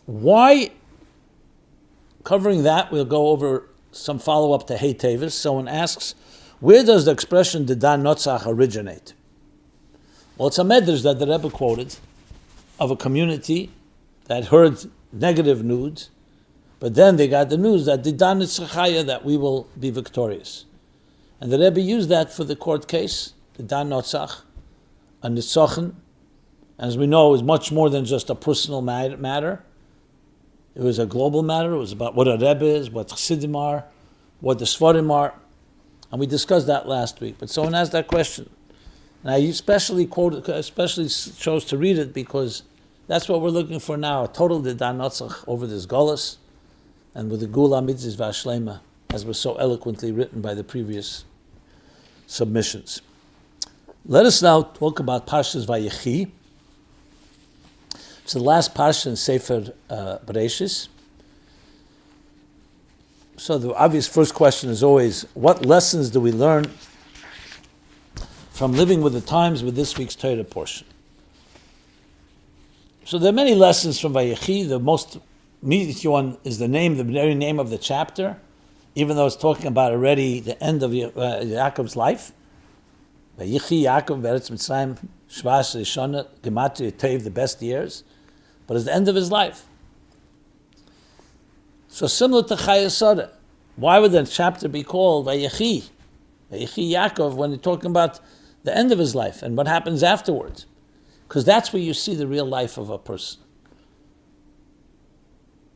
Why? Covering that, we'll go over some follow-up to Hei Teves. Someone asks, where does the expression didan notzach originate? Well, it's a medrash that the Rebbe quoted of a community that heard negative news, but then they got the news that didan nitzachaya, that we will be victorious. And the Rebbe used that for the court case, didan notzach, a nitzochen. As we know, it was much more than just a personal matter. It was a global matter. It was about what a Rebbe is, what Chassidim are, what the Sfarim are. And we discussed that last week. But someone asked that question. And I especially chose to read it because that's what we're looking for now, a total didan notzach over this Golus, and with the Gula Mitzvah Vashlema, as was so eloquently written by the previous submissions. Let us now talk about Parshas Vayechi. It's the last parsha in Sefer Bereshis. So the obvious first question is always, what lessons do we learn from living with the times with this week's Torah portion? So there are many lessons from Vayechi. The most immediate one is the very name of the chapter, even though it's talking about already the end of Yaakov's life. Vayechi Yaakov Beretz Mitzrayim Shvas Rishona Gematria Tev, the best years. But it's the end of his life. So similar to Chai Asarah, why would the chapter be called Vayechi? Vayechi Yaakov, when you're talking about the end of his life and what happens afterwards. Because that's where you see the real life of a person.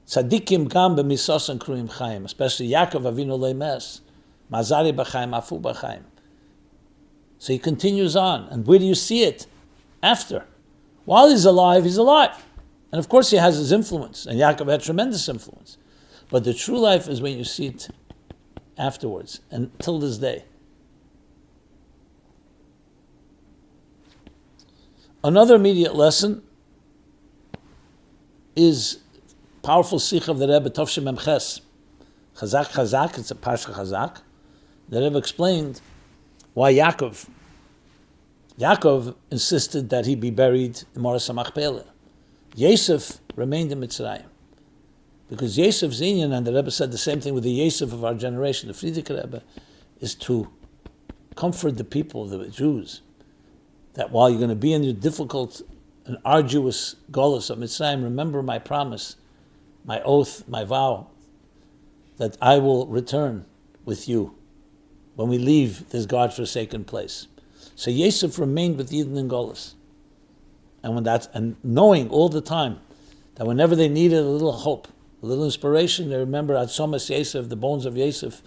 Tzadikim gam b'misosan kruim chaim, especially Yaakov Avinu leimes, mazari b'chaim, afu b'chaim. So he continues on. And where do you see it? After. While he's alive, he's alive. And of course he has his influence, and Yaakov had tremendous influence. But the true life is when you see it afterwards, and till this day. Another immediate lesson is powerful sikh of the Rebbe, Tovshim Memches. Chazak, Chazak, it's a parsha Chazak. The Rebbe explained why Yaakov insisted that he be buried in Moras HaMachpelah. Yosef remained in Mitzrayim. Because Yosef's inyan, and the Rebbe said the same thing with the Yosef of our generation, the Frierdiker Rebbe, is to comfort the people, the Jews, that while you're going to be in your difficult and arduous golus of Mitzrayim, remember my promise, my oath, my vow, that I will return with you when we leave this God-forsaken place. So Yosef remained with Yidden in golus. And knowing all the time that whenever they needed a little hope, a little inspiration, they remember Atzomas Yosef, the bones of Yosef,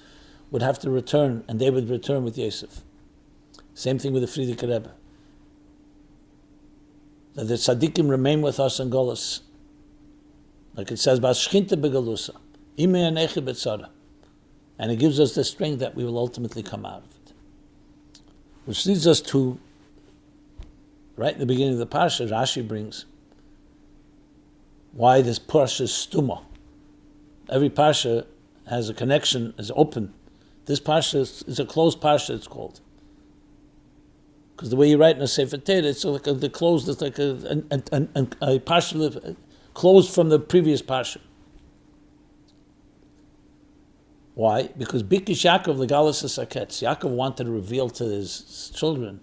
would have to return, and they would return with Yosef. Same thing with the Frierdiker Rebbe. That the tzaddikim remain with us in Golus. Like it says, B'ashchinta begalusa, ime anechi betzara. And it gives us the strength that we will ultimately come out of it. Which leads us to, right in the beginning of the parsha, Rashi brings why this parsha is stuma. Every parsha has a connection, is open. This parsha is a closed parsha, it's called. Because the way you write in a Sefer Torah, it's like the closed, it's like a parsha closed from the previous parsha. Why? Because Bikish Yaakov legalis saketz. Yaakov wanted to reveal to his children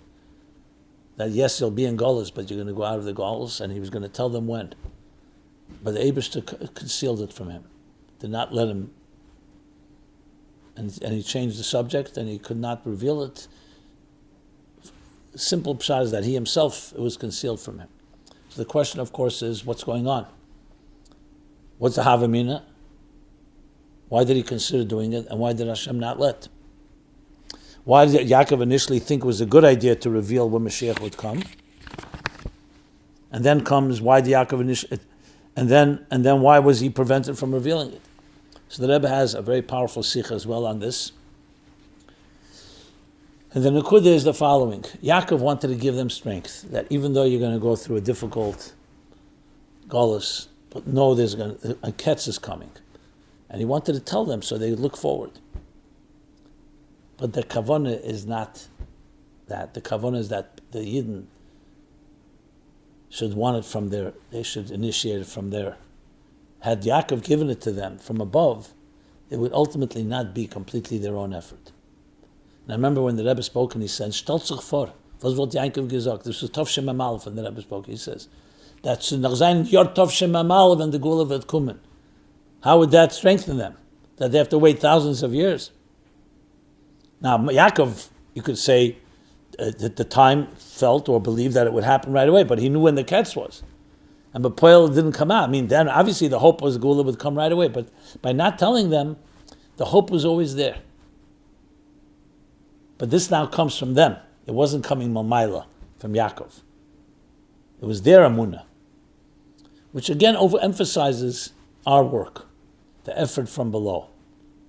that yes, you'll be in Golus, but you're going to go out of the Golus, and he was going to tell them when. But the Eibishter concealed it from him, did not let him, and he changed the subject, and he could not reveal it. Simple pshat is that he himself, it was concealed from him. So the question, of course, is what's going on? What's the Havamina? Why did he consider doing it, and why did Hashem not let? Why did Yaakov initially think it was a good idea to reveal when Moshiach would come? And then comes why did Yaakov And then why was he prevented from revealing it? So the Rebbe has a very powerful sikha as well on this. And the Nukuda is the following. Yaakov wanted to give them strength, that even though you're going to go through a difficult galus, but know there's a ketz is coming. And he wanted to tell them so they look forward. But the kavanah is not that. The kavanah is that the Yidden should want it from there. They should initiate it from there. Had Yaakov given it to them from above, it would ultimately not be completely their own effort. And I remember when the Rebbe spoke and he said, "Stell sich vor, was wird Yaakov gesagt?" This was Tov Shem Amalef, and the Rebbe spoke. He says, "That's nach sein Yor Tov Shem Amalef and the Gula wird kommen." How would that strengthen them? That they have to wait thousands of years? Now, Yaakov, you could say, at the time felt or believed that it would happen right away, but he knew when the ketz was. And B'Poel didn't come out. I mean, then obviously the hope was Gula would come right away, but by not telling them, the hope was always there. But this now comes from them. It wasn't coming Malmaila, from Yaakov. It was their Amunah, which again overemphasizes our work, the effort from below,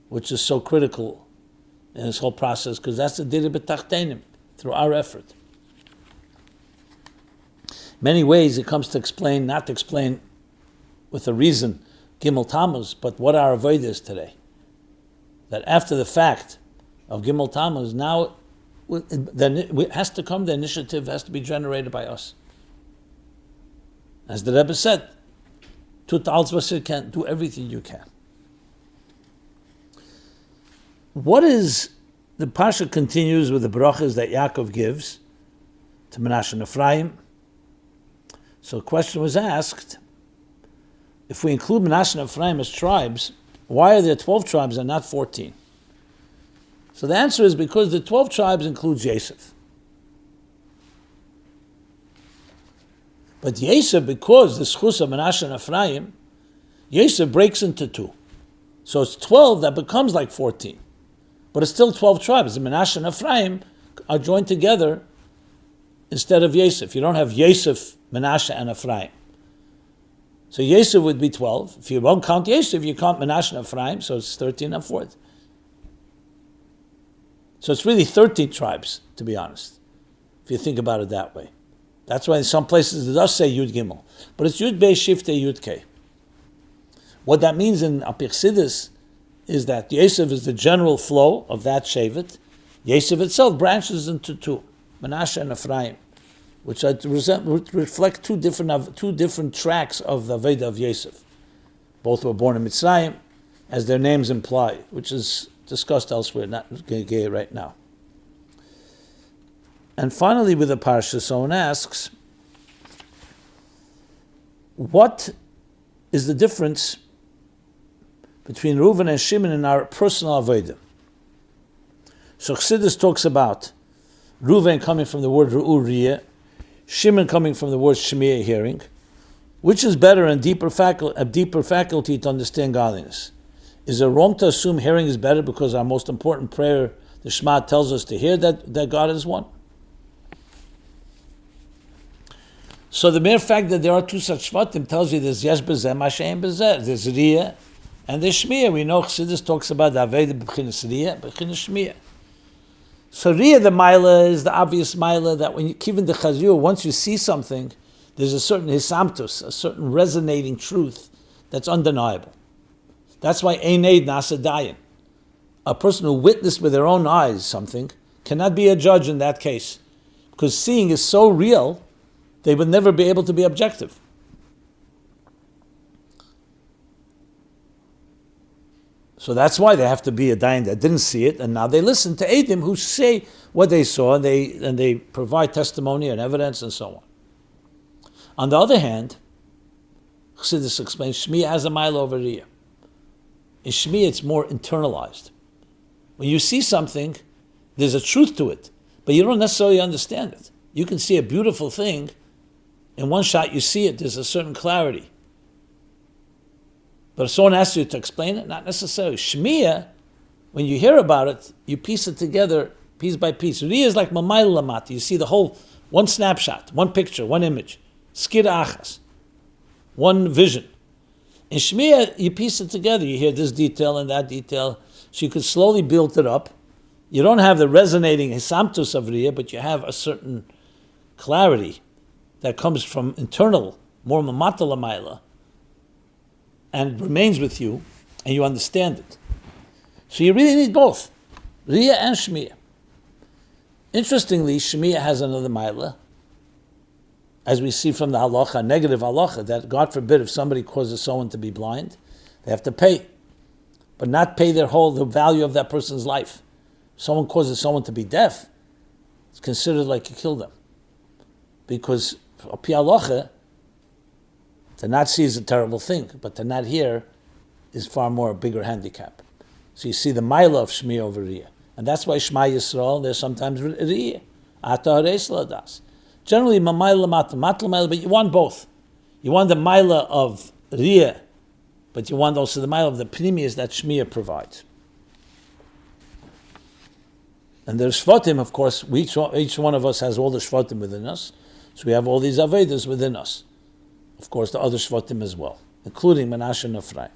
which is so critical in this whole process, because that's the Dira B'Tachtenim, through our effort. Many ways it comes to explain, not to explain with a reason, Gimel Tammuz, but what our avodah is today. That after the fact of Gimel Tammuz, now then it has to come, the initiative has to be generated by us. As the Rebbe said, tut alles was you can, do everything you can. What is, the parsha continues with the brachas that Yaakov gives to Menashe and Ephraim. So a question was asked, if we include Menashe and Ephraim as tribes, why are there 12 tribes and not 14? So the answer is because the 12 tribes includes Yosef. But Yosef, because the schus of Menashe and Ephraim, Yosef breaks into two. So it's 12 that becomes like 14. But it's still 12 tribes. The Menashe and Ephraim are joined together instead of Yosef. You don't have Yosef, Menashe, and Ephraim. So Yosef would be 12. If you won't count Yosef, you count Menashe and Ephraim, so it's 13 and 14. So it's really 13 tribes, to be honest, if you think about it that way. That's why in some places it does say Yud Gimel. But it's Yud Bey Shifte Yud Kei. What that means in Apirsidis is that Yosef is the general flow of that Shevet. Yosef itself branches into two, Menashe and Ephraim, which reflect two different tracks of the avodah of Yosef. Both were born in Mitzrayim, as their names imply, which is discussed elsewhere, not going to get it right now. And finally, with the parsha, someone asks, what is the difference between Reuven and Shimon in our personal avodah? So Chassidus talks about Reuven coming from the word Ru'uriyah, Shimon coming from the word Shemiah, hearing. Which is better and a deeper faculty to understand godliness? Is it wrong to assume hearing is better because our most important prayer, the Shema, tells us to hear that God is one? So the mere fact that there are two such shvatim tells you there's yesh b'zeh, mashein b'zeh. There's riyah and there's shmiya. We know Chassidus talks about the avodah b'chinas riyah, b'chinas shmiya. So riyah, the maila, is the obvious maila that when you kiven the chazur, once you see something, there's a certain hisamtus, a certain resonating truth that's undeniable. That's why eined nasa dayan. A person who witnessed with their own eyes something cannot be a judge in that case, because seeing is so real, they would never be able to be objective. So that's why they have to be a dayan that didn't see it, and now they listen to Eidim who say what they saw, and they provide testimony and evidence and so on. On the other hand, Chassidus explains, Shmiya has a mile over Riyah. In Shmiya, it's more internalized. When you see something, there's a truth to it, but you don't necessarily understand it. You can see a beautiful thing, in one shot you see it, there's a certain clarity. But if someone asks you to explain it, not necessarily. Shmiya, when you hear about it, you piece it together piece by piece. Riyah is like Mamayl Lamati. You see the whole, one snapshot, one picture, one image. Skira achas. One vision. In Shmiya, you piece it together. You hear this detail and that detail. So you could slowly build it up. You don't have the resonating hisamtus of Riyah, but you have a certain clarity that comes from internal, more mamata lamayla, and remains with you, and you understand it. So you really need both, Riyah and Shmiya. Interestingly, Shmiya has another maila, as we see from the halacha, negative halacha, that God forbid if somebody causes someone to be blind, they have to pay, but not pay the value of that person's life. If someone causes someone to be deaf, it's considered like you killed them. Because pi halacha, to not see is a terrible thing, but to not hear is far more a bigger handicap. So you see the maila of Shmiya over Riyah. And that's why Shema Yisrael, there's sometimes Riyah. Ata hareis ladas. Generally, mamayla matla, but you want both. You want the maila of Riyah, but you want also the maila of the pnimius that Shmiya provides. And there's shvatim, of course, each one of us has all the shvatim within us. So we have all these avodas within us. Of course, the other shvatim as well, including Menashe and Ephraim.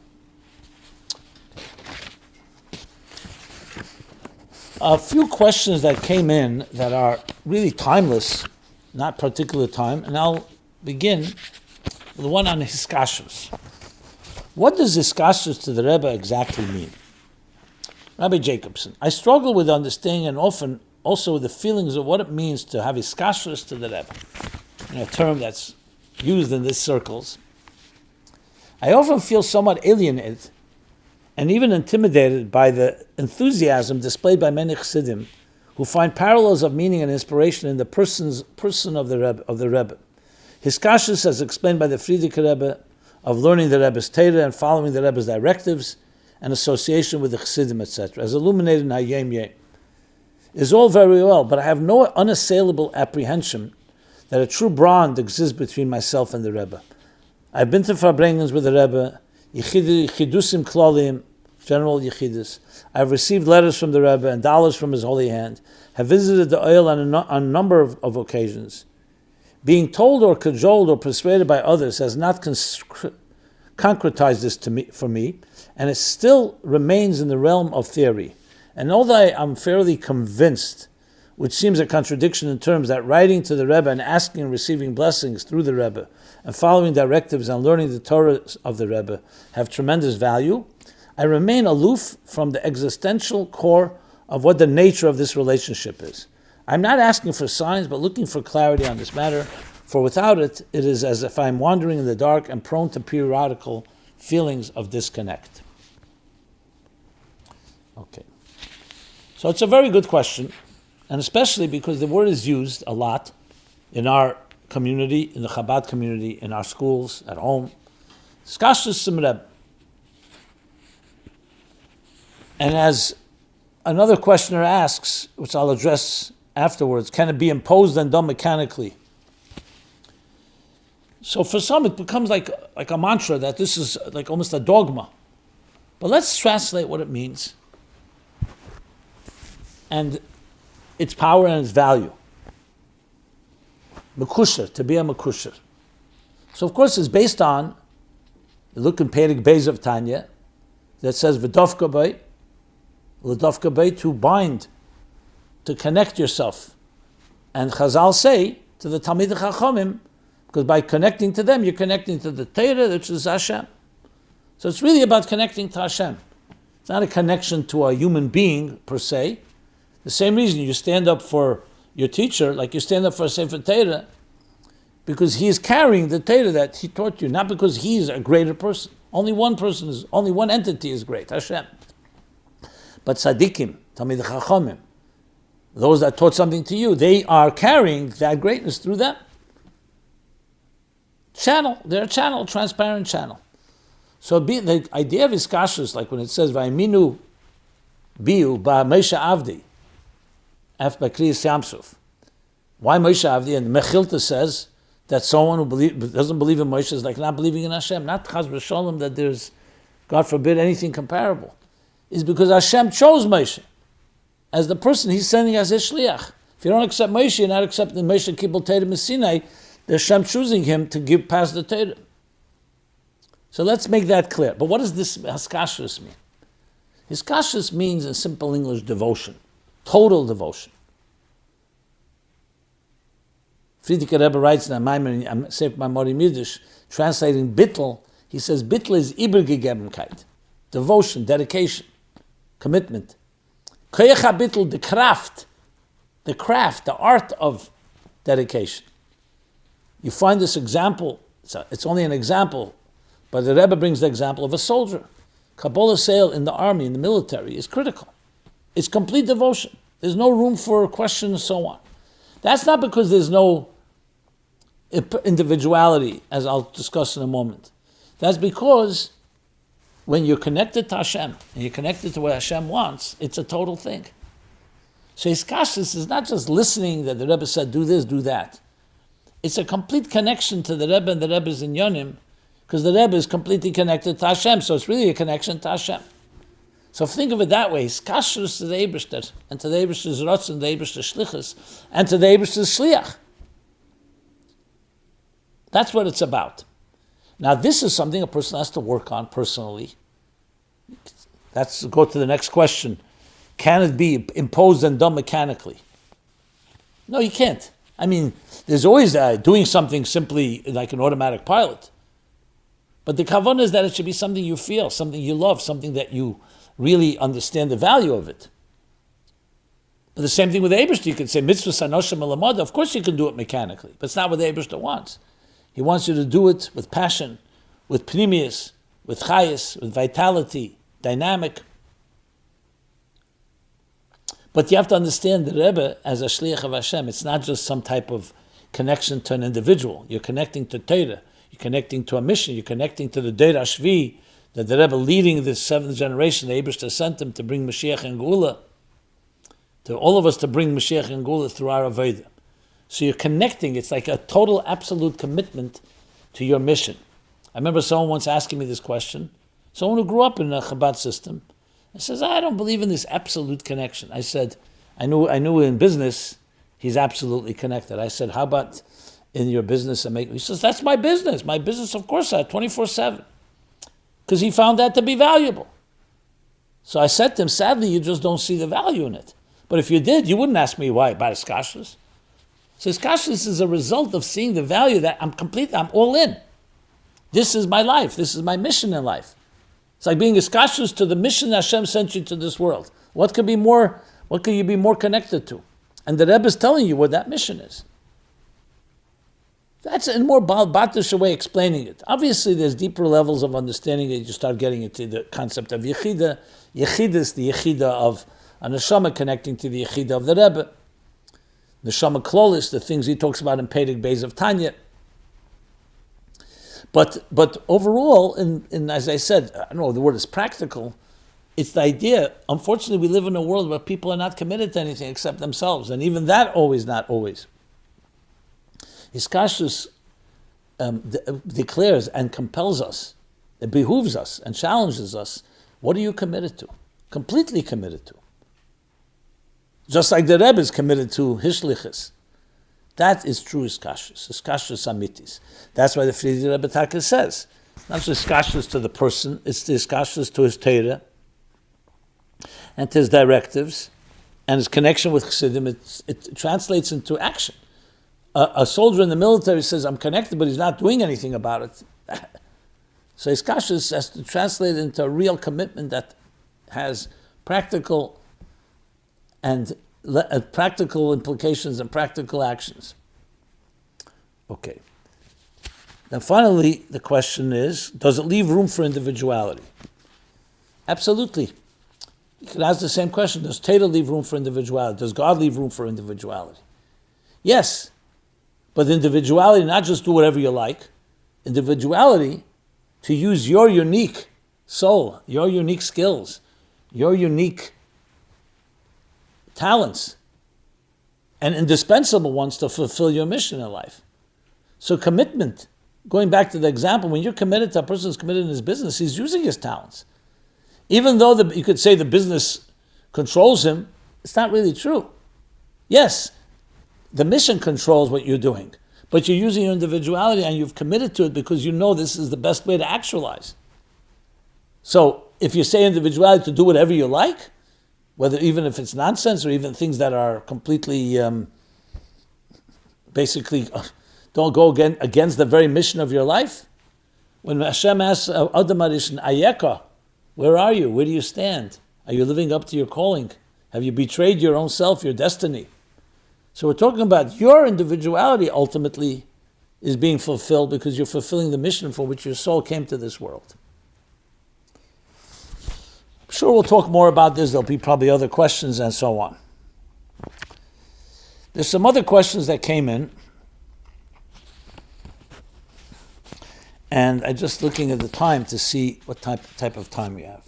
A few questions that came in that are really timeless, not particular time, and I'll begin with the one on hiskashrus. What does hiskashrus to the Rebbe exactly mean? Rabbi Jacobson, I struggle with understanding and often also with the feelings of what it means to have hiskashrus to the Rebbe, a term that's used in these circles. I often feel somewhat alienated and even intimidated by the enthusiasm displayed by many chassidim who find parallels of meaning and inspiration in the person of the Rebbe. Hiskashrus, as explained by the Frierdiker Rebbe, of learning the Rebbe's Torah and following the Rebbe's directives and association with the chassidim, etc., as illuminated in Hayom Yom, is all very well, but I have no unassailable apprehension that a true bond exists between myself and the Rebbe. I've been to Farbrengens with the Rebbe, Yichidusim Klalim, general Yichidus. I've received letters from the Rebbe and dollars from his holy hand, have visited the oil on a number of occasions. Being told or cajoled or persuaded by others has not concretized this for me, and it still remains in the realm of theory. And although I am fairly convinced, which seems a contradiction in terms, that writing to the Rebbe and asking and receiving blessings through the Rebbe and following directives and learning the Torah of the Rebbe have tremendous value, I remain aloof from the existential core of what the nature of this relationship is. I'm not asking for signs, but looking for clarity on this matter, for without it, it is as if I'm wandering in the dark and prone to periodical feelings of disconnect. Okay. So it's a very good question, and especially because the word is used a lot in our community, in the Chabad community, in our schools, at home. Hiskashrus zum Rebbe. And as another questioner asks, which I'll address afterwards, can it be imposed and done mechanically? So for some it becomes like a mantra that this is like almost a dogma. But let's translate what it means and its power and its value. Mekusher, to be a mekusher. So of course it's based on, look in Perek Beis of Tanya, that says v'dofka bay, l'dofka bay, to bind, to connect yourself. And Chazal say to the Talmidei Chachamim, because by connecting to them, you're connecting to the Torah, which is Hashem. So it's really about connecting to Hashem. It's not a connection to a human being per se. The same reason you stand up for your teacher, like you stand up for a Sefer Torah, because he is carrying the Torah that he taught you, not because he is a greater person. Only one entity is great, Hashem. But tzaddikim, Talmidei Chachamim, those that taught something to you, they are carrying that greatness through them. They're a channel, transparent channel. So the idea of hiskashrus, like when it says, Vayiminu biu ba Moshe Avdi, af Bakriyas Yamsuf. Why Moshe Avdi? And Mechilta says that someone who doesn't believe in Moshe is like not believing in Hashem. Not chas v'sholem that there's, God forbid, anything comparable. Is because Hashem chose Moshe as the person He's sending as His shliach. If you don't accept Moshe, you're not accepting Moshe Kibbutz Torah Sinai. The Hashem choosing him to give past the Torah. So let's make that clear. But what does this hiskashrus mean? Hiskashrus means, in simple English, devotion. Total devotion. Friedrich Rebbe writes in a Maimer in Sefer Mamorim Yiddish, translating bittel, he says bittel is Übergegebenkeit. Devotion, dedication, commitment. Koyach bittel, the craft, the art of dedication. You find this example, it's only an example, but the Rebbe brings the example of a soldier. Kabbalah sale in the army, in the military, is critical. It's complete devotion. There's no room for question and so on. That's not because there's no individuality, as I'll discuss in a moment. That's because when you're connected to Hashem, and you're connected to what Hashem wants, it's a total thing. So hiskashrus is not just listening that the Rebbe said, do this, do that. It's a complete connection to the Rebbe and the Rebbe's inyanim, because the Rebbe is completely connected to Hashem, so it's really a connection to Hashem. So think of it that way, hiskashrus to the Eibishter, and to the Eibishter's Ratzon, the Eibishter's Shlichus, and to the Eibishter's Shliach. That's what it's about. Now this is something a person has to work on personally. Let's go to the next question. Can it be imposed and done mechanically? No, you can't. I mean, there's always doing something simply like an automatic pilot. But the kavanah is that it should be something you feel, something you love, something that you really understand the value of it. But the same thing with Eibishter. You could say, mitzvah sanoshim elamada. Of course you can do it mechanically, but it's not what Eibishter wants. He wants you to do it with passion, with pnimius, with chayis, with vitality, dynamic. But you have to understand the Rebbe as a shliach of Hashem. It's not just some type of connection to an individual. You're connecting to Torah. You're connecting to a mission. You're connecting to the Deir Ashvi, that the Rebbe leading this seventh generation, the Eibishter sent him to bring Moshiach and Geula, to all of us to bring Moshiach and Geula through our avodah. So you're connecting. It's like a total, absolute commitment to your mission. I remember someone once asking me this question. Someone who grew up in a Chabad system. He says, I don't believe in this absolute connection. I said, I knew in business, he's absolutely connected. I said, how about in your business? He says, that's my business. My business, of course, 24/7. Because he found that to be valuable. So I said to him, sadly, you just don't see the value in it. But if you did, you wouldn't ask me why, about hiskashrus. So hiskashrus is a result of seeing the value that I'm all in. This is my life. This is my mission in life. It's like being hiskashrus to the mission that Hashem sent you to this world. What could you be more connected to? And the Rebbe is telling you what that mission is. That's a more batish way explaining it. Obviously, there's deeper levels of understanding that you start getting into the concept of yechida. Yechida is the yechida of a neshama connecting to the yechida of the Rebbe. Neshama klolis, the things he talks about in Pedig Beis of Tanya. But overall, in as I said, I don't know, the word is practical. It's the idea, unfortunately, we live in a world where people are not committed to anything except themselves, and even that not always. Hiskashrus declares and compels us, it behooves us and challenges us, what are you committed to? Completely committed to. Just like the Rebbe is committed to his shlichus. That is true hiskashrus amitis. That's why the Friedrich Rebbe Taka says, not just hiskashrus to the person, it's the hiskashrus to his Torah and to his directives and his connection with Chassidim. It translates into action. A soldier in the military says, I'm connected, but he's not doing anything about it. So hiskashrus has to translate into a real commitment that has practical implications and practical actions. Okay. Then finally, the question is, does it leave room for individuality? Absolutely. You could ask the same question. Does Torah leave room for individuality? Does God leave room for individuality? Yes. But individuality, not just do whatever you like. Individuality, to use your unique soul, your unique skills, your unique talents, and indispensable ones to fulfill your mission in life. So commitment, going back to the example, when you're committed to a person who's committed in his business, he's using his talents. Even though you could say the business controls him, it's not really true. Yes, the mission controls what you're doing, But you're using your individuality and you've committed to it because you know this is the best way to actualize. So if you say individuality to do whatever you like, whether even if it's nonsense or even things that are completely, basically, don't go against the very mission of your life. When Hashem asks Adam Arishan, Ayeka, where are you? Where do you stand? Are you living up to your calling? Have you betrayed your own self, your destiny? So we're talking about your individuality ultimately is being fulfilled because you're fulfilling the mission for which your soul came to this world. I'm sure we'll talk more about this. There'll be probably other questions and so on. There's some other questions that came in. And I'm just looking at the time to see what type of time we have.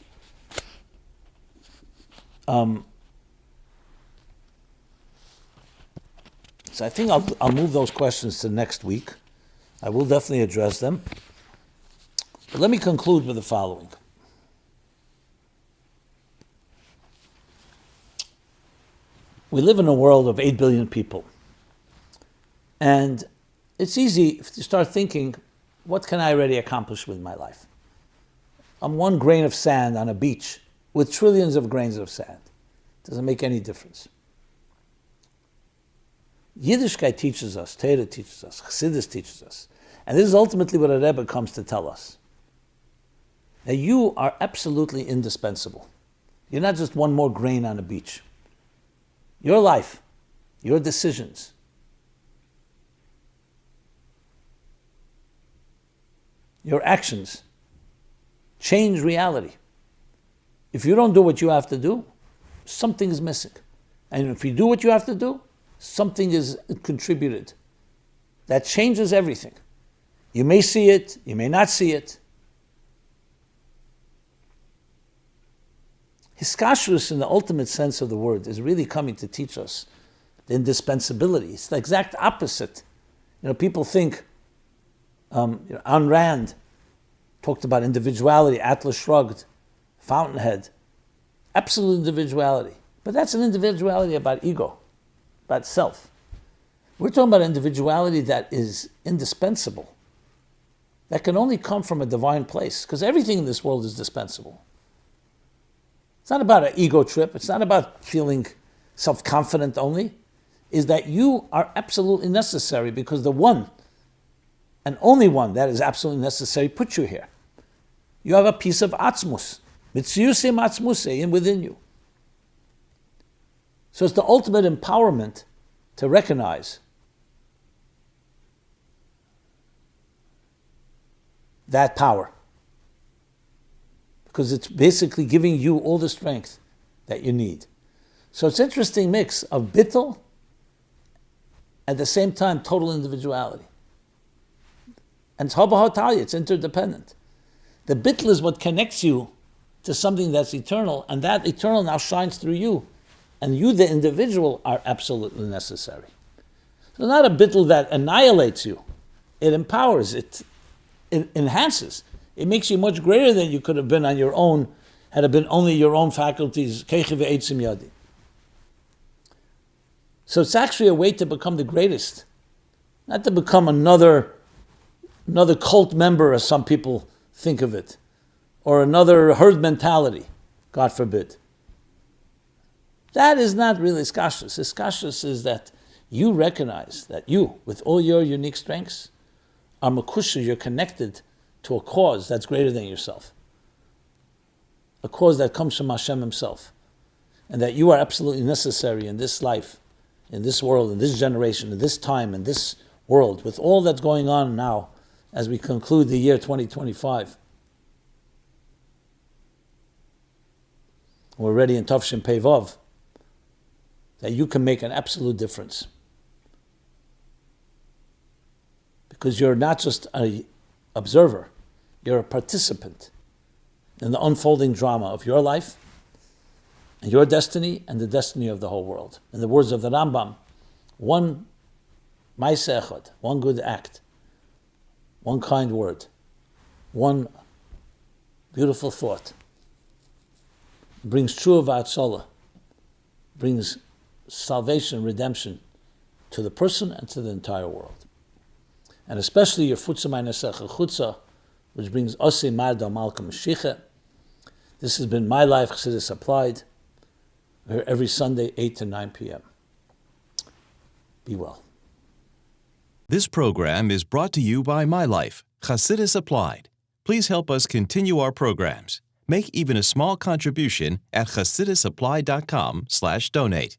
So I think I'll move those questions to next week. I will definitely address them. But let me conclude with the following. We live in a world of 8 billion people. And it's easy to start thinking, what can I already accomplish with my life? I'm one grain of sand on a beach with trillions of grains of sand. Doesn't make any difference. Yiddishkeit teaches us, Torah teaches us, Chassidus teaches us. And this is ultimately what a Rebbe comes to tell us. That you are absolutely indispensable. You're not just one more grain on a beach. Your life, your decisions, your actions change reality. If you don't do what you have to do, something is missing. And if you do what you have to do, something is contributed. That changes everything. You may see it, you may not see it. Hiskashrus, in the ultimate sense of the word, is really coming to teach us the indispensability. It's the exact opposite. People think, Ayn Rand talked about individuality, Atlas Shrugged, Fountainhead, absolute individuality. But that's an individuality about ego, about self. We're talking about individuality that is indispensable, that can only come from a divine place, because everything in this world is dispensable. It's not about an ego trip. It's not about feeling self-confident only. Is that you are absolutely necessary because the one and only one that is absolutely necessary put you here. You have a piece of atzmus, mitziyusim atzmuse within you. So it's the ultimate empowerment to recognize that power. Because it's basically giving you all the strength that you need. So it's an interesting mix of bittul, at the same time total individuality. And it's habahatalia, it's interdependent. The bittul is what connects you to something that's eternal, and that eternal now shines through you. And you, the individual, are absolutely necessary. So not a bittul that annihilates you. It empowers, it enhances. It makes you much greater than you could have been on your own, had it been only your own faculties. So it's actually a way to become the greatest, not to become another cult member, as some people think of it, or another herd mentality, God forbid. That is not really hiskashrus. Hiskashrus is that you recognize that you, with all your unique strengths, are makusha, you're connected to a cause that's greater than yourself. A cause that comes from Hashem himself. And that you are absolutely necessary in this life, in this world, in this generation, in this time, in this world, with all that's going on now as we conclude the year 2025. We're already in Tavshin Pei Vav. That you can make an absolute difference. Because you're not just an observer, you're a participant in the unfolding drama of your life, and your destiny, and the destiny of the whole world. In the words of the Rambam, one ma'aseh echad, one good act, one kind word, one beautiful thought, brings true v'atzola, brings salvation, redemption to the person and to the entire world. and especially your Futza Ma'anesecha Chutza, which brings Osei Marda Malka Mashiach. This has been My Life Chassidus Applied. We're here every Sunday, 8 to 9 p.m. Be well. This program is brought to you by My Life, Chassidus Applied. Please help us continue our programs. Make even a small contribution at chassidusapply.com/donate.